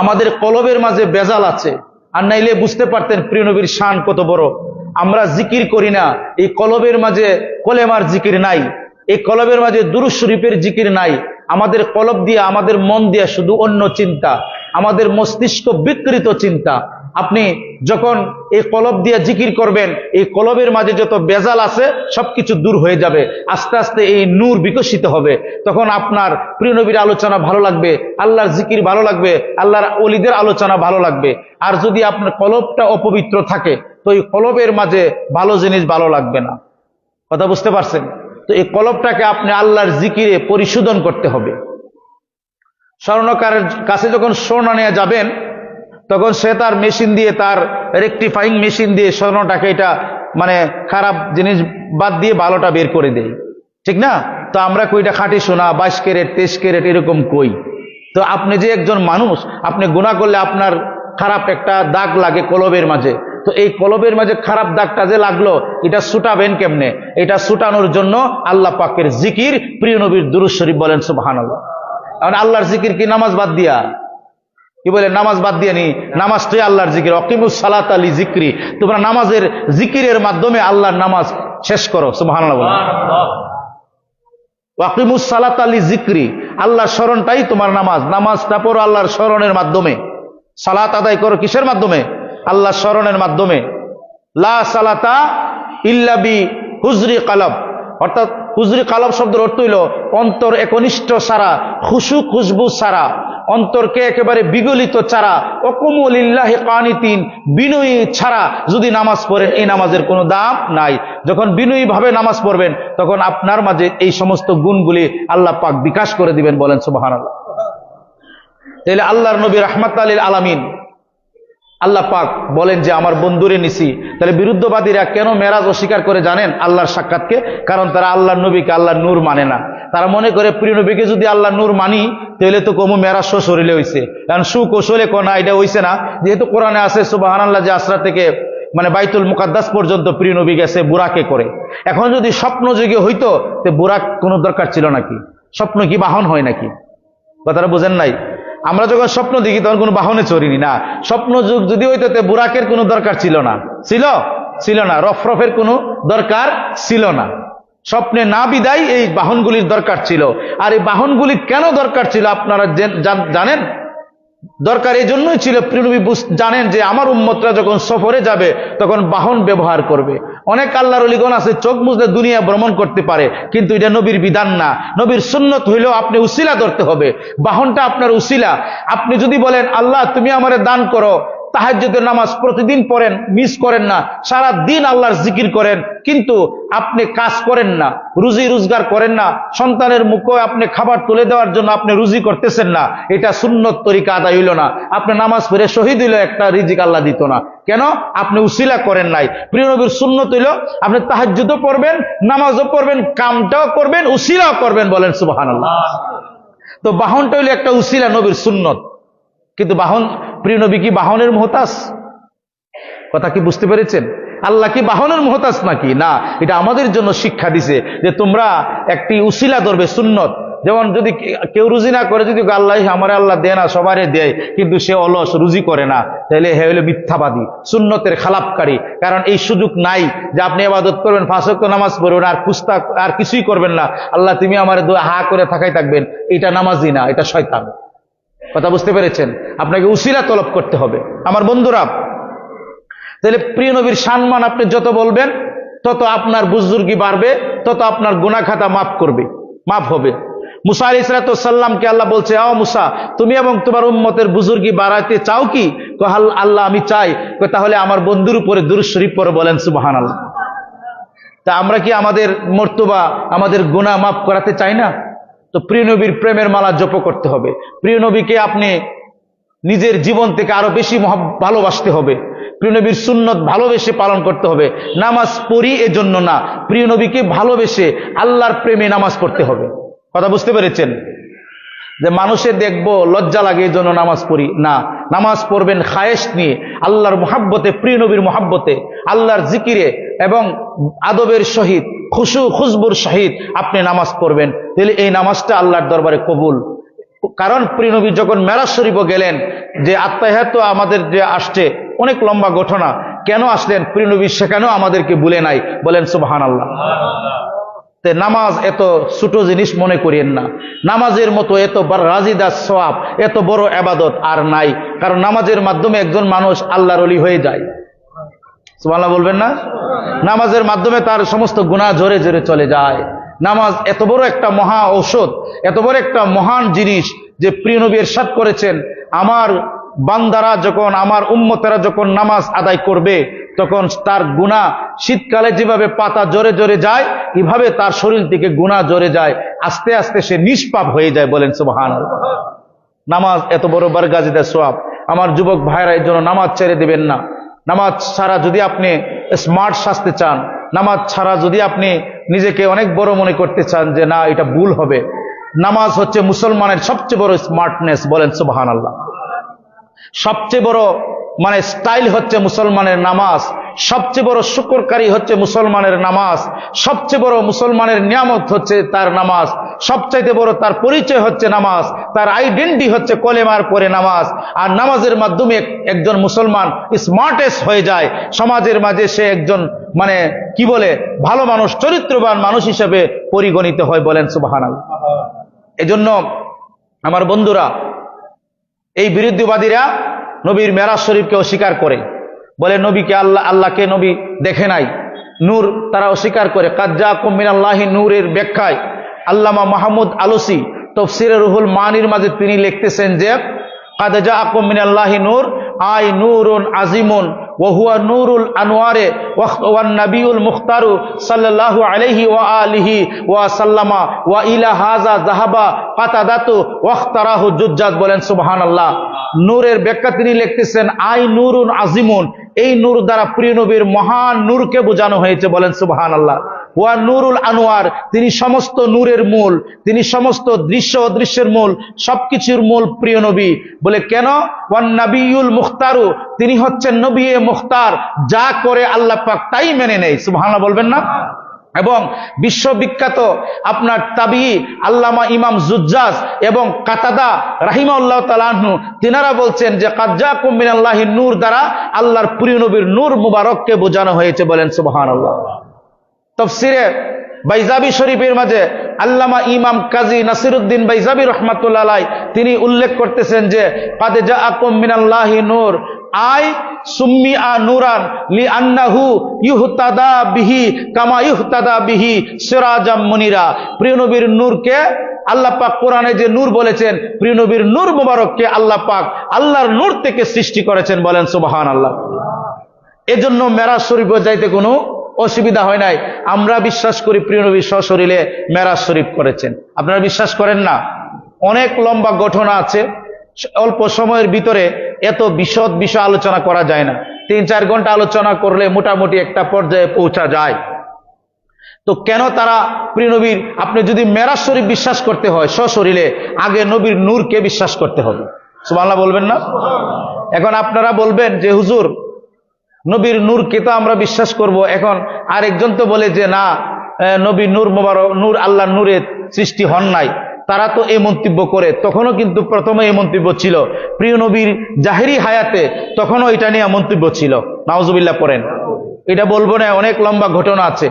আমাদের কলবের মাঝে বেজাল আছে, আর নাইলে বুঝতে পারতেন প্রিয় নবীর শান কত বড়। আমরা জিকির করি না, এই কলবের মাঝে কলেমার জিকির নাই, এই কলবের মাঝে দুরূদ শরীফের জিকির নাই। আমাদের কলব দিয়ে, আমাদের মন দিয়ে শুধু অন্য চিন্তা, আমাদের মস্তিষ্ক বিকৃত চিন্তা। আপনি যখন এই কলব দিয়ে জিকির করবেন, এই কলবের মাঝে যত বেজাল আছে সবকিছু দূর হয়ে যাবে, আস্তে আস্তে এই নূর বিকশিত হবে। তখন আপনার প্রিয় নবীর আলোচনা ভালো লাগবে, আল্লাহর জিকির ভালো লাগবে, আল্লাহর ওলিদের আলোচনা ভালো লাগবে। আর যদি আপনার কলবটা অপবিত্র থাকে, তো এই কলবের মাঝে ভালো জিনিস ভালো লাগবে না। কথা বুঝতে পারছেন? তো এই কলবটাকে আপনি আল্লাহর জিকিরে পরিশোধন করতে হবে। স্বর্ণকারের কাছে যখন স্বর্ণ নিয়ে যাবেন, তখন সে তার মেশিন দিয়ে, তার রেকটিফাইং মেশিন দিয়ে স্বর্ণটাকে এটা মানে খারাপ জিনিস বাদ দিয়ে ভালোটা বের করে দেয়, ঠিক না? তো আমরা কইটা খাঁটি সোনা, 22 ক্যারেট 23 ক্যারেট এরকম কই। তো আপনি যে একজন মানুষ, আপনি গুনাহ করলে আপনার খারাপ একটা দাগ লাগে কলবের মাঝে। তো এই কলবের মাঝে খারাপ দাগটা যে লাগলো, এটা ছুটাবেন কেমনে? এটা ছুটানোর জন্য আল্লাহ পাকের জিকির, প্রিয় নবীর দুরূদ শরীফ। বলেন সুবহানাল্লাহ। কারণ আল্লাহর জিকির কি নামাজ বাদ দিয়া? কি বলে? নামাজ বাদ দিয়ে নি? নামাজটাই আল্লাহর জিকির। অকিমুস সালাতা লি জিক্রি, তোমরা নামাজের জিকিরের মাধ্যমে আল্লাহর নামাজ শেষ করো। সুবহানাল্লাহ বলো। ওয়াকিমুস সালাতা লি জিক্রি, আল্লাহর স্মরণটাই তোমার নামাজ। নামাজটা পড়ো আল্লাহর স্মরণের মাধ্যমে। সালাত আদায় করো কিসের মাধ্যমে? আল্লাহর স্মরণের মাধ্যমে। লা সালাতা ইল্লা বি হুজরি কলব, অর্থাৎ হুজরি কলব শব্দের অর্থ হইল অন্তর একনিষ্ঠ সারা, খুশু খুশবু সারা, অন্তরকে একেবারে বিগলিত ছাড়া, ওকুমুলিল্লাহি কানিতিন, বিনয়ী ছাড়া যদি নামাজ পড়েন, এই নামাজের কোনো দাম নাই। যখন বিনয়ী ভাবে নামাজ পড়বেন, তখন আপনার মাঝে এই সমস্ত গুণগুলি আল্লাহ পাক বিকাশ করে দিবেন। বলেন সুবহানাল্লাহ। তাহলে আল্লাহর নবী রাহমাতাল লিল আলামিন, আল্লাহ পাক বলেন যে আমার বন্ধুরে নিছি। তাহলে বিরুদ্ধবাদীরা কেন মেরাজ অস্বীকার করে জানেন? আল্লাহর সাক্ষাৎকে। কারণ তারা আল্লাহর নবীকে আল্লাহর নূর মানে না। তারা মনে করে প্রিয় নবীকে যদি আল্লাহর নূর মানি, তাহলে তো কমু মেরাজ শরীরে হইছে, কারণ সুকৌশলে কোনা এটা হইছে না। যেহেতু কোরআনে আছে সুবহানাল্লাহ যে আসরা থেকে মানে বাইতুল মুকাদ্দাস পর্যন্ত প্রিয় নবী গেছে বুরাকে করে। এখন যদি স্বপ্ন যুগে হইতো, তো বুরাক কোনো দরকার ছিল নাকি? স্বপ্ন কি বাহন হয় নাকি? কথাটা বুঝেন নাই? আমরা যখন স্বপ্ন দেখি তখন কোনো বাহনে চড়িনি না। স্বপ্ন যুগ যদি হইতো, বুরাকের কোনো দরকার ছিল না। ছিল না। রফরফের কোনো দরকার ছিল না। স্বপ্নে না বিদায় এই বাহনগুলির দরকার ছিল। আর এই বাহনগুলি কেন দরকার ছিল আপনারা জানেন? দরকার এই জন্যই ছিল, প্রিয় নবী জানেন যে আমার উম্মতরা যখন সফরে যাবে তখন বাহন ব্যবহার করবে। অনেক আল্লাহর ওলিগণ আছে চোখ মুজলে দুনিয়া ভ্রমণ করতে পারে, কিন্তু এটা নবীর বিধান না। নবীর সুন্নত হইলেও আপনি উসিলা ধরতে হবে, বাহনটা আপনার উসিলা। আপনি যদি বলেন আল্লাহ তুমি আমারে দান করো, তাহাজ্জুদের নামাজ প্রতিদিন পড়েন, মিস করেন না, সারা দিন আল্লাহর জিকির করেন, কিন্তু আপনি কাজ করেন না, রুজি রোজগার করেন না, সন্তানের মুখে আপনি খাবার তুলে দেওয়ার জন্য আপনি রুজি করতেছেন না, এটা সুন্নত তরিকা আদায় হইল না। আপনি নামাজ পড়ে শহীদ হইল, একটা রিজিক আল্লাহ দিত না। কেন? আপনি উসিলা করেন নাই। প্রিয় নবীর সুন্নত হইল আপনি তাহাজ্জুদও পড়বেন, নামাজও পড়বেন, কামটাও করবেন, উসিলাও করবেন। বলেন সুবহানাল্লাহ। তো বাহনটা হইল একটা উসিলা, নবীর সুন্নত। কিন্তু বাহন, প্রিয় নবী কি বাহনের মুহতাজ? কথা কি বুঝতে পেরেছেন? আল্লাহ কি বাহনের মুহতাজ নাকি? না, এটা আমাদের জন্য শিক্ষা দিছে যে তোমরা একটি উসিলা ধরবে, সুন্নত। যেমন যদি কেউ রুজি না করে, যদি আল্লাহ আমার আল্লাহ দেয় না, সবারই দেয়, কিন্তু সে অলস রুজি করে না, তাহলে হে হলো মিথ্যাবাদী, সুন্নতের খালাপকারী। কারণ এই সুযোগ নাই যে আপনি ইবাদত করবেন, 5 ওয়াক্ত নামাজ পড়বেন, আর খুস্তা আর কিছুই করবেন না, আল্লাহ তুমি আমার হা করে থাকাই থাকবেন, এটা নামাজি না, এটা শয়তান। কথা বুঝতে পেরেছেন? আপনাকে উসিলা তলব করতে হবে। আমার বন্ধুরা, তাহলে প্রিয় নবীর সম্মান আপনি যত বলবেন, তত আপনার বুজুর্গি বাড়বে, তত আপনার গুনাহ খাতা মাফ হবে। মুসা আলাইহিস সালামকে আল্লাহ বলছে, ও মুসা, তুমি এবং তোমার উম্মতের বুজুর্গি বাড়াইতে চাও কি? আল্লাহ আমি চাই। তাহলে আমার বন্ধুর উপরে দুরূদ শরীফ পড়ে বলেন সুবহানাল্লাহ। তা আমরা কি আমাদের মর্তবা, আমাদের গুনাহ মাফ করাতে চাই না? তো প্রিয় নবীর প্রেমের মালা জপ করতে হবে। প্রিয় নবীকে আপনি নিজের জীবন থেকে আরো বেশি ভালোবাসতে হবে। প্রিয় নবীর সুন্নত ভালোবেসে পালন করতে হবে। নামাজ পড়ি এজন্য না, প্রিয় নবীকে ভালোবেসে আল্লাহর প্রেমে নামাজ পড়তে হবে। কথা বুঝতে পেরেছেন? যে মানুষে দেখবো লজ্জা লাগে এই জন্য নামাজ পড়ি না, নামাজ পড়বেন খায়েশ নিয়ে, আল্লাহর মুহাব্বতে, প্রিয় নবীর মুহাব্বতে, আল্লাহর জিকিরে এবং আদবের সহিত, খুশবুর সহিত আপনি নামাজ পড়বেন, তাহলে এই নামাজটা আল্লাহর দরবারে কবুল। কারণ প্রিয় নবী যখন মেরাজ শরীফও গেলেন, যে আত্মায়াত আমাদের যে আসছে অনেক লম্বা ঘটনা, কেন আসলেন? প্রিয় নবী সেখানেও আমাদেরকে ভুলে নাই, বলেন সুবহানাল্লাহ। নামাজ এত ছোট জিনিস মনে করিয়েন না। নামাজের মতো এত রাজিদা সওয়াব, এত বড় ইবাদত আর নাই। কারণ নামাজের মাধ্যমে একজন মানুষ আল্লাহর ওলি হয়ে যায়। সুবহানাল্লাহ বলবেন না? নামাজের মাধ্যমে তার সমস্ত গুনাহ ঝরে ঝরে চলে যায়। নামাজ এত বড় একটা মহা ঔষধ, এত বড় একটা মহান জিনিস, যে প্রিয় নবী ইরশাদ করেছেন, আমার বান্দারা যখন, আমার উম্মতেরা যখন নামাজ আদায় করবে, তখন তার গুনাহ শীতকালে যেভাবে পাতা ঝরে ঝরে যায়, এভাবে তার শরীর থেকে গুনাহ ঝরে যায়, আস্তে আস্তে সে নিষ্পাপ হয়ে যায়। বলেন সুবহানাল্লাহ। নামাজ এত বড় বারগাজিদা সওয়াব। আমার যুবক ভাইরা, এই জন্য নামাজ ছেড়ে দিবেন না। নামাজ ছাড়া যদি আপনি স্মার্ট সাজতে চান, নামাজ ছাড়া যদি আপনি নিজেকে অনেক বড় মনে করতে চান যে না এটা ভুল হবে, নামাজ হচ্ছে মুসলমানের সবচেয়ে বড় স্মার্টনেস। বলেন সুবহানাল্লাহ। সবচেয়ে বড় স্টাইল হচ্ছে মুসলমানের নামাজ। সবচেয়ে বড় শুকরকারী হচ্ছে মুসলমানের নামাজ। সবচেয়ে বড় মুসলমানের নিয়ামত হচ্ছে তার নামাজ। সবচাইতে বড় তার পরিচয় হচ্ছে নামাজ। তার আইডেন্টি হচ্ছে কলেমার পরে নামাজ। আর নামাজের মাধ্যমে একজন মুসলমান স্মার্টেস্ট হয়ে যায়, সমাজের মাঝে সে একজন কি বলে ভালো মানুষ, চরিত্রবান মানুষ হিসেবে পরিগণিত হয়। বলেন সুবহানাল্লাহ। এজন্য আমার বন্ধুরা, এই বিরুদ্ধবাদীরা নবীর মেরাজ শরীফকে অস্বীকার করে, বলে নবীকে আল্লাহকে নবী দেখে নাই, নূর তারা অস্বীকার করে। কাদ জাআকুম মিনাল্লাহি নূরের ব্যাখ্যায় আল্লামা মাহমুদ আলসি তাফসীরে রুহুল মানির মাঝে তিনি লিখতেছেন যে কাদ জাআকুম মিনাল্লাহি নূর আই নূরুন আজিমুন ওয়া হুয়া নূরুল আনওয়ারে ওয়ান নাবিয়ুল মুখতারু সাল্লাল্লাহু আলাইহি ওয়া আলিহি ওয়া সাল্লামা ওয়া ইলা হাযা যাহাবা কাতাদাতু ওয়াখতারাহু জুজ্জাত। বলেন সুবহানাল্লাহ। নূরের ব্যাখ্যা তিনি লিখতেছেন আই নূরুন আজিমুন, এই নূর দ্বারা প্রিয় নবীর মহান নূরকে বোঝানো হয়েছে। বলেন সুবহানাল্লাহ। ওয়া নূরুল আনওয়ার, তিনি সমস্ত নূরের মূল, তিনি সমস্ত দৃশ্য অদৃশ্যের মূল, সবকিছুর মূল প্রিয় নবী। বলে কেন? ওয়ান নাবিয়ুল মুখতারু, তিনি হচ্ছেন নবী মুখতার, যা করে আল্লাহ পাক তাই মেনে নেয়। সুবহানাল্লাহ বলবেন না? এবং বিশ্ববিখ্যাত আপনার তাবিঈ আল্লামা ইমাম জুজ্জাজ এবং কাতাদা রাহিমাহুল্লাহ তাআলা আনহু, তিনারা বলছেন যে কাদ জাআকুম মিনাল্লাহি নূর দ্বারা আল্লাহর প্রিয় নবীর নূর মুবারককে বোঝানো হয়েছে। বলেন সুবহানাল্লাহ। তাফসীরে বাইজাবি শরীফের মাঝে আল্লামা ইমাম কাজী নাসিরউদ্দিন বাইজাবি রাহমাতুল্লাহ আলাইহি তিনি উল্লেখ করতেছেন যে কাদ জাআকুম মিনাল্লাহি নূর আই সুম্মিআ নূরান লিআন্নাহু ইহতাদা বিহি কামা ইহতাদা বিহি সিরাজাম মুনিরা। প্রিয় নবীর নূরকে আল্লাহ পাক কোরআনে যে নূর বলেছেন, প্রিয় নবীর নূর মুবারককে আল্লাহ পাক আল্লাহর নূর থেকে সৃষ্টি করেছেন। বলেন সুবহানাল্লাহ। এজন্য মেরাজ শরীফে যাইতে কোনো অসুবিধা হয় নাই। আমরা বিশ্বাস করি প্রিয় নবী সশরীরে মেরাজ শরীফ করেছেন। আপনারা বিশ্বাস করেন না? অনেক লম্বা ঘটনা আছে, অল্প সময়ের ভিতরে এত বিশদ বিষয় আলোচনা করা যায় না। 3-4 ঘন্টা আলোচনা করলে মোটামুটি একটা পর্যায়ে পৌঁছা যায়। তো কেন তারা প্রিয় নবীর, আপনি যদি মেরাজ শরীফ বিশ্বাস করতে হয় সশরীরে, আগে নবীর নূরকে বিশ্বাস করতে হবে। সুবহানাল্লাহ বলবেন না? এখন আপনারা বলবেন যে হুজুর নবীর নূরকে তো আমরা বিশ্বাস করব, এখন আরেকজন তো বলে যে না নবীর নূর মুবারক, নূর আল্লাহর নূরের সৃষ্টি হন নাই, তারা তো এই মন্তব্য করে, তখনও কিন্তু প্রথমে এই মন্তব্য ছিল, প্রিয় নবীর জাহেরি হায়াতে তখনও এটা নিয়ে মন্তব্য ছিল। নাউজুবিল্লাহ পড়েন। এটা বলবো না, অনেক লম্বা ঘটনা আছে।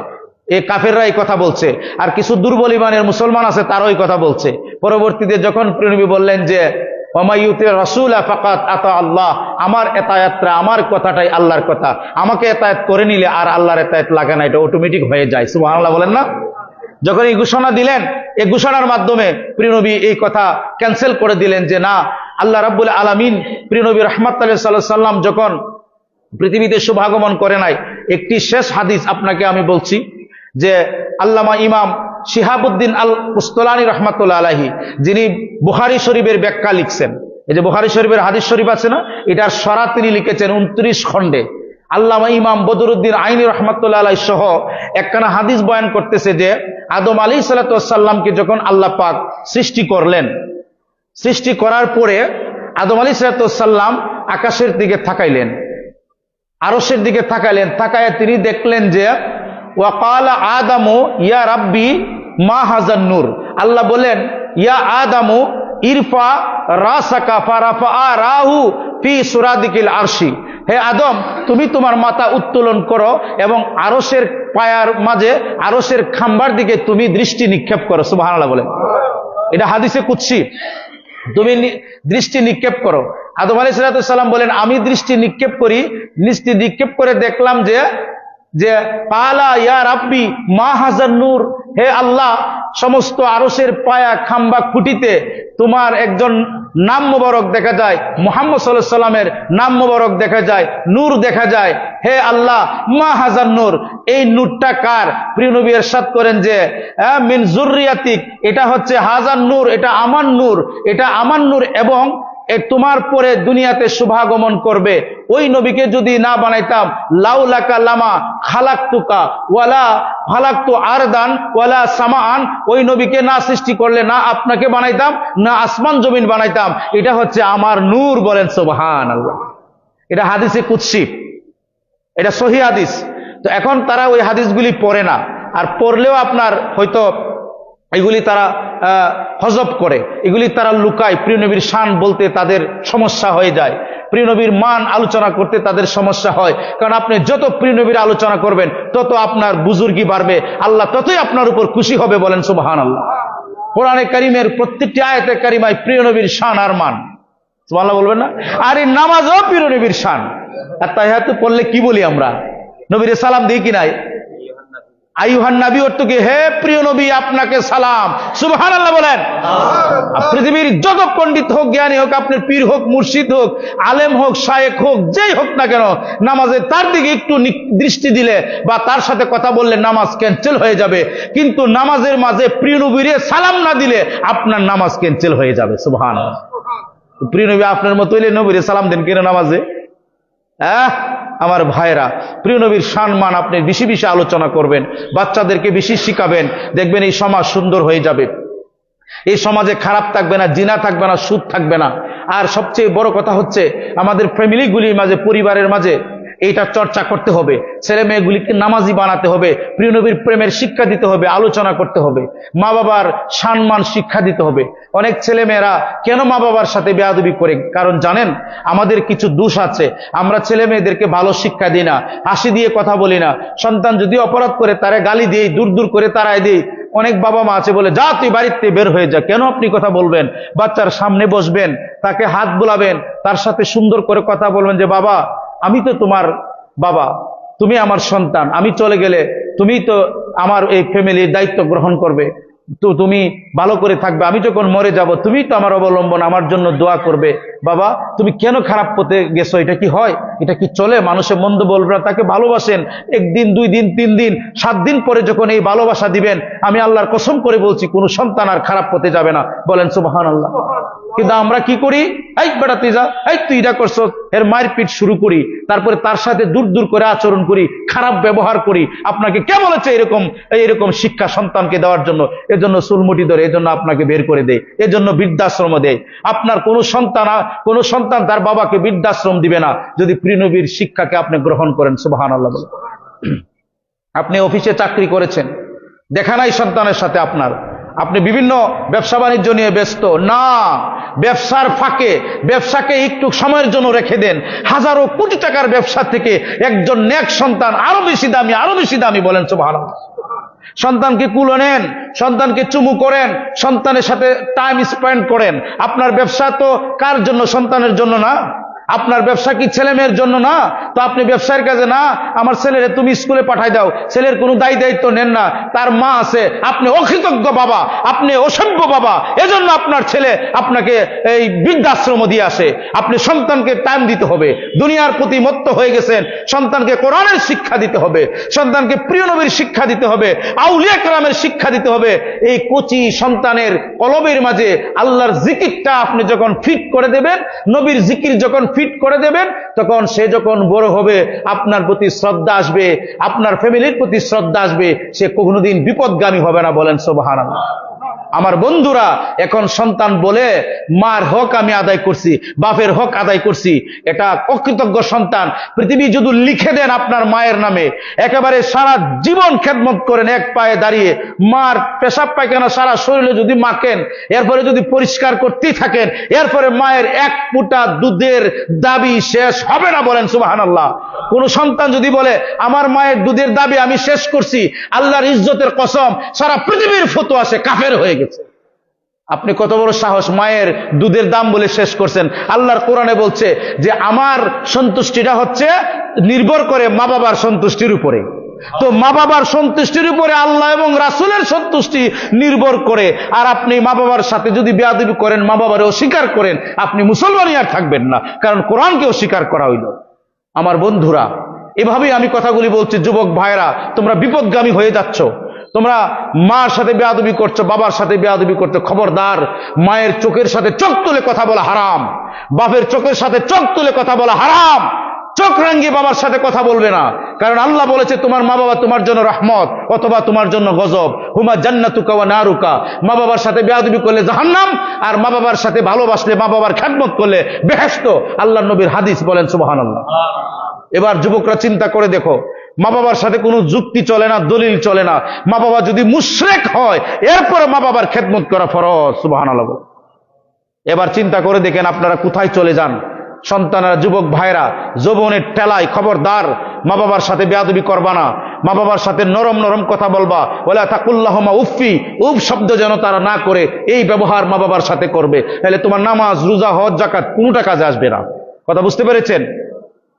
এই কাফেররা এই কথা বলছে, আর কিছু দুর্বল ইমানের মুসলমান আছে তারাও এই কথা বলছে। পরবর্তীতে যখন প্রিয় নবী বললেন যে ওমাইয়ুতি রাসূলা ফাকাত আতা আল্লাহ, আমার এতায়াতটা, আমার কথাটাই আল্লাহর কথা, আমাকে এতায়াত করে নিলে আর আল্লাহর এতায়াত লাগে না, এটা অটোমেটিক হয়ে যায়। সুবহানাল্লাহ বলেন না? যখন এই ঘোষণা দিলেন, এই ঘোষণার মাধ্যমে প্রিয় নবী এই কথা ক্যান্সেল করে দিলেন যে না, আল্লাহ রাব্বুল আলামিন প্রিয় নবী রাহমাতুল্লাহ সাল্লাল্লাহু আলাইহি সাল্লাম যখন পৃথিবীতে শুভাগমন করে নাই। একটি শেষ হাদিস আপনাকে আমি বলছি যে আল্লামা ইমাম শিহাবুদ্দিন আল কুস্তালানী রহমাতুল্লাহ আলাইহি, যিনি বুখারী শরীফের ব্যাখ্যা লিখছেন, এই যে বুখারী শরীফের হাদিস শরীফ আছে না, এটার সরাত তিনি লিখেছেন 29 খণ্ডে। আল্লামা ইমাম বদরুদ্দিন আইনি রহমাতুল্লাহ আলাইহি সহ একখানা হাদিস বয়ান করতেছে যে আদম আলাইহিস সালাতু ওয়াস সালামকে যখন আল্লাহ পাক সৃষ্টি করলেন, সৃষ্টি করার পরে আদম আলাইহিস সালাতু ওয়াস সালাম আকাশের দিকে তাকাইলেন, আরশের দিকে তাকাইলেন, তাকায় তিনি দেখলেন যে ওয়াকালা আদামু ইয়া রাব্বি মা হাজান নূর। আল্লাহ বলেন ইয়া আদামু ইরফা রাসাকা ফারাফা রাহু ফি সুরাদিকিল আরশি, হে আদম তুমি তোমার মাথা উত্তোলন করো এবং আরশের পায়ার মাঝে আরশের খাম্বার দিকে তুমি দৃষ্টি নিক্ষেপ করো। সুবহানাল্লাহ বলেন। এটা হাদিসে কুদসি, তুমি দৃষ্টি নিক্ষেপ করো। আদম আলাইহিস সালাম বলেন আমি দৃষ্টি নিক্ষেপ করি, দৃষ্টি নিক্ষেপ করে দেখলাম যে পালা ইয়া রাব্বি মা হাজার নূর, হে আল্লাহ সমস্ত আরশের পায়া খাম্বা খুঁটিতে তোমার একজন নাম মোবারক দেখা যায়, মুহাম্মদ সাল্লাল্লাহু আলাইহি সাল্লামের নাম মোবারক দেখা যায়, নূর দেখা যায়। হে আল্লাহ মা হাজার নূর, এই নূরটা কার? প্রিয় নবী ইরশাদ করেন যে মিন যুররিয়াতিক, এটা হচ্ছে হাজার নূর, এটা আমার নূর, এটা আমার নূর এবং তোমার পরে দুনিয়াতে শুভাগমন করবে। ওই নবীকে যদি না বানাইতাম লাউলাকা লামা খালাকতুকা ওয়ালা খালাকতু আরদান ওয়ালা সামান, ওই নবীকে না সৃষ্টি করলে না আপনাকে বানাইতাম না আসমান জমিন বানাইতাম, এটা হচ্ছে আমার নূর। বলেন সুবহানাল্লাহ। এটা হাদিসে কুদসি, এটা সহিহ হাদিস। তো এখন তারা ওই হাদিসগুলি পড়ে না, আর পড়লেও আপনার হয়তো এগুলি তারা হজব করে, এগুলি তারা লুকায়। প্রিয় নবীর শান বলতে তাদের সমস্যা হয়ে যায়, প্রিয় নবীর মান আলোচনা করতে তাদের সমস্যা হয়। কারণ আপনি যত প্রিয় নবীর আলোচনা করবেন তত আপনার বুজুর্গি বাড়বে, আল্লাহ ততই আপনার উপর খুশি হবে। বলেন সুবহানাল্লাহ। কোরআনে কারীমের প্রত্যেকটি আয়াতে কারিমায় প্রিয় নবীর শান আর মান, সুবহানাল্লাহ বলবেন না? আর এই নামাজও প্রিয় নবীর শান। আর তাহিয়াত পড়লে কি বলি আমরা? নবীরে সালাম দিই কি নাই? আইয়ুহান নবী অর্থ কি? হে প্রিয় নবী আপনাকে সালাম। সুবহানাল্লাহ বলেন। পৃথিবীর যত পণ্ডিত হোক, জ্ঞানী হোক, আপনার পীর হোক, মুর্শিদ হোক, আলেম হোক, শায়েখ হোক, যেই হোক না কেন, নামাজে তার দিকে একটু দৃষ্টি দিলে বা তার সাথে কথা বললে নামাজ ক্যান্সেল হয়ে যাবে। কিন্তু নামাজের মাঝে প্রিয় নবীরে সালাম না দিলে আপনার নামাজ ক্যান্সেল হয়ে যাবে। সুবহানাল্লাহ। প্রিয় নবী আপনার মতো হইলে নবীরে সালাম দেন কেন নামাজে? আমার ভাইরা, প্রিয় নবীর সম্মান আপনি বেশি বেশি আলোচনা করবেন, বাচ্চাদেরকে বেশি শিখাবেন, দেখবেন এই সমাজ সুন্দর হয়ে যাবে। এই সমাজে খারাপ থাকবে না, জিনা থাকবে না, সুদ থাকবে না। আর সবচেয়ে বড় কথা হচ্ছে আমাদের ফ্যামিলিগুলির মাঝে, পরিবারের মাঝে এইটা চর্চা করতে হবে। ছেলে মেয়েগুলিকে নামাজি বানাতে হবে, প্রিয় নবীর প্রেমের শিক্ষা দিতে হবে, আলোচনা করতে হবে, মা বাবার সম্মান শিক্ষা দিতে হবে। অনেক ছেলে মেয়েরা কেন মা বাবার সাথে বেয়াদবি করে? কারণ জানেন আমাদের কিছু দোষ আছে, আমরা ছেলে মেয়েদেরকে ভালো শিক্ষা দিই না, হাসি দিয়ে কথা বলি না। সন্তান যদি অপরাধ করে তারে গালি দিই, দূর দূর করে তাড়াই দিই। অনেক বাবা মা আছে বলে যা তুই বাড়িতে বের হয়ে যা। কেন আপনি কথা বলবেন? বাচ্চার সামনে বসবেন, তাকে হাত বুলাবেন, তার সাথে সুন্দর করে কথা বলবেন যে বাবা আমি তো তোমার বাবা, তুমি আমার সন্তান, আমি চলে গেলে তুমি তো আমার এই ফ্যামিলির দায়িত্ব গ্রহণ করবে, তো তুমি ভালো করে থাকবে, আমি যখন মরে যাব তুমি তো আমার অবলম্বন, আমার জন্য দোয়া করবে। বাবা তুমি কেন খারাপ পথে গেছো? এটা কি হয়? এটা কি চলে? মানুষে মন্দ বলবে না, তাকে ভালোবাসেন। একদিন, 2 দিন, 3 দিন, 7 দিন পরে যখন এই ভালোবাসা দিবেন, আমি আল্লাহর কসম করে বলছি কোনো সন্তান আর খারাপ পথে যাবে না। বলেন সুবহানাল্লাহ। কিন্তু আমরা কি করি? এই বেটা তুই যা, এই তুই এটা করছো, এর মারপিট শুরু করি, তারপরে তার সাথে দূর দূর করে আচরণ করি, খারাপ ব্যবহার করি। আপনাকে কে বলেছে এরকম শিক্ষা সন্তানকে দেওয়ার জন্য? এজন্য চুলমুটি ধরে, এজন্য আপনাকে বের করে দেয়, এজন্য বৃদ্ধাশ্রম দেয়। আপনার কোন সন্তান তার বাবাকে বৃদ্ধাশ্রম দিবে না যদি প্রিয় নবীর শিক্ষাকে আপনি গ্রহণ করেন। সুবহানাল্লাহ বলে। আপনি অফিসে চাকরি করেছেন, দেখা নাই সন্তানের সাথে আপনার, আপনি বিভিন্ন ব্যবসা বাণিজ্য নিয়ে ব্যস্ত না, ব্যবসার ফাঁকে ব্যবসাকে একটু সময়ের জন্য রেখে দেন। হাজারো কোটি টাকার ব্যবসা থেকে একজন নেক সন্তান আরো বেশি দামি বলেন সুবহানাল্লাহ। সন্তানকে কুলে নেন, সন্তানকে চুমু করেন, সন্তানের সাথে টাইম স্পেন্ড করেন। আপনার ব্যবসা তো কার জন্য? সন্তানের জন্য না। আপনার ব্যবসা কি ছেলে মেয়ের জন্য না? তো আপনি ব্যবসার কাজে না, আমার ছেলেরে তুমি স্কুলে পাঠাই দাও, ছেলের কোনো দায়িত্ব নেন না, তার মা আছে, আপনি অকৃতজ্ঞ বাবা, আপনি অসভ্য বাবা, এজন্য আপনার ছেলে আপনাকে এই বৃদ্ধাশ্রম দিয়ে আসে। আপনি সন্তানকে টাইম দিতে হবে, দুনিয়ার প্রতি মত্ত হয়ে গেছেন, সন্তানকে কোরআনের শিক্ষা দিতে হবে, সন্তানকে প্রিয় নবীর শিক্ষা দিতে হবে, আউলিয়া কেরামের শিক্ষা দিতে হবে। এই কচি সন্তানের কলবের মাঝে আল্লাহর জিকিরটা আপনি যখন ফিট করে দেবেন, নবীর জিকির যখন ফিট করে দেবেন, তখন সে যখন বড় হবে আপনার প্রতি শ্রদ্ধা আসবে, আপনার ফ্যামিলির প্রতি শ্রদ্ধা আসবে, সে কোনোদিন বিপদগামী হবে না বলেন সুবহানাল্লাহ। আমার বন্ধুরা, এখন সন্তান বলে মার হক আমি আদায় করছি, বাপের হক আদায় করছি, এটা অকৃতজ্ঞ সন্তান। পৃথিবী যদি লিখে দেন আপনার মায়ের নামে, একেবারে সারা জীবন খেদমত করেন এক পায়ে দাঁড়িয়ে, মার পেশাব পায়খানা সারা শরীরে যদি মাখেন, এরপরে যদি পরিষ্কার করতেই থাকেন, এরপরে মায়ের এক ফুটা দুধের দাবি শেষ হবে না বলেন সুবহানাল্লাহ। কোন সন্তান যদি বলে আমার মায়ের দুধের দাবি আমি শেষ করছি, আল্লাহর ইজ্জতের কসম, সারা পৃথিবীর ফতোয়া সে কাফের হয়ে গেছে। আপনি কত বড় সাহস, মায়ের দুধের দাম বলে শেষ করছেন? আল্লাহর কোরআনে বলছে যে আমার সন্তুষ্টিটা হচ্ছে নির্ভর করে মা বাবার সন্তুষ্টির উপরে। তো মা বাবার সন্তুষ্টির উপরে আল্লাহ এবং রাসূলের সন্তুষ্টি নির্ভর করে। আর আপনি মা বাবার সাথে যদি বেয়াদবি করেন, মা বাবারে অস্বীকার করেন, আপনি মুসলমানই আর থাকবেন না, কারণ কোরআনকে অস্বীকার করা হইল। আমার বন্ধুরা, এভাবেই আমি কথাগুলি বলছি। যুবক ভাইরা, তোমরা বিপদগামী হয়ে যাচ্ছ, তোমরা মার সাথে বেয়াদবি করছো, বাবার সাথে বেয়াদবি করছো। খবরদার, মায়ের চোখের সাথে চোখ তুলে কথা বলা হারাম, বাপের চোখের সাথে চোখ তুলে কথা বলা হারাম। চোখ রাঙ্গিয়ে বাবার সাথে কথা বলবে না, কারণ আল্লাহ বলেছে তোমার মা বাবা তোমার জন্য রহমত অথবা তোমার জন্য গজব। হুমা জান্নাতুকা ওয়া নারুকা। মা বাবার সাথে বেয়াদবি করলে জাহান্নাম, আর মা বাবার সাথে ভালোবাসলে, মা বাবার খেদমত করলে বেহেশত। আল্লাহর নবীর হাদিস বলেন সুবহানাল্লাহ। এবার যুবকরা চিন্তা করে দেখো, মা বাবার সাথে কোনো যুক্তি চলে না, দলিল চলে না। মা বাবা যদি মুশরিক হয়, এরপরে মা বাবার খেদমত করা ফরজ। সুবহানাল্লাহ। এবার চিন্তা করে দেখেন আপনারা কোথায় চলে যান। সন্তানরা, যুবক ভাইরা, যৌবনের টেলায়, খবরদার মা বাবার সাথে বেয়াদবি করবা না, মা বাবার সাথে নরম নরম কথা বলবা। ওয়ালা তাকুল্লাহুমা উফি, উফ শব্দ যেন তারা না করে, এই ব্যবহার মা বাবার সাথে করবে। তাহলে তোমার নামাজ, রোজা, হজ, যাকাত কোনোটা কাজে আসবে না। কথা বুঝতে পেরেছেন?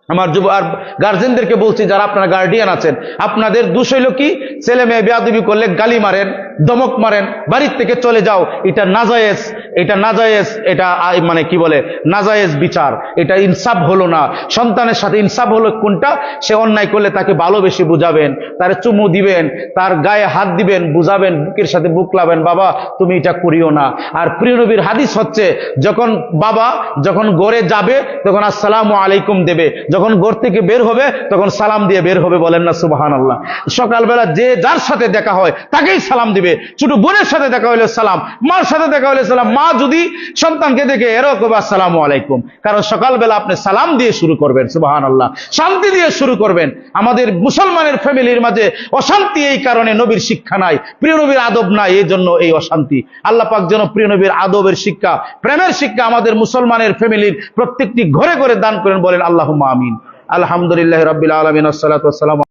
আমার যুব আর গার্জেনদেরকে বলছি, যারা আপনারা গার্ডিয়ান আছেন, আপনাদের দোষ হইল কি? ছেলে মেয়ে বেয়াদবি করলে গালি মারেন, ধমক মারেন, বাড়ির থেকে চলে যাও। এটা নাজায়েজ, এটা নাজায়েজ, এটা মানে কি বলে, নাজায়েজ বিচার। এটা ইনসাফ হলো না। সন্তানের সাথে ইনসাফ হলো কোনটা? সে অন্যায় করলে তাকে ভালোবেসে বুঝাবেন, তার চুমু দিবেন, তার গায়ে হাত দিবেন, বুঝাবেন, বুকের সাথে বুক লাবেন, বাবা তুমি এটা করিও না। আর প্রিয় নবীর হাদিস হচ্ছে, যখন বাবা যখন ঘরে যাবে তখন আসসালামু আলাইকুম দেবে, যখন ঘর থেকে বের হবে তখন সালাম দিয়ে বের হবে। বলেন না সুবহানাল্লাহ। সকালবেলা যে যার সাথে দেখা হয় তাকেই সালাম দিবে। ছোট বোনের সাথে দেখা হলে সালাম, মার সাথে দেখা হলে সালাম। মা যদি সন্তানকে দেখে এরকম আসসালামু আলাইকুম, কারণ সকালবেলা আপনি সালাম দিয়ে শুরু করবেন। সুবহানাল্লাহ। শান্তি দিয়ে শুরু করবেন। আমাদের মুসলমানের ফ্যামিলির মাঝে অশান্তি এই কারণে, নবীর শিক্ষা নাই, প্রিয় নবীর আদব নাই, এই জন্য এই অশান্তি। আল্লাহ পাক যেন প্রিয় নবীর আদবের শিক্ষা, প্রেমের শিক্ষা আমাদের মুসলমানের ফ্যামিলির প্রত্যেকটি ঘরে ঘরে দান করেন। বলেন আল্লাহুম্মা আমিন। আলহামদুলিল্লাহি রাব্বিল আলামিন। আসসালাতু ওয়াসসালামু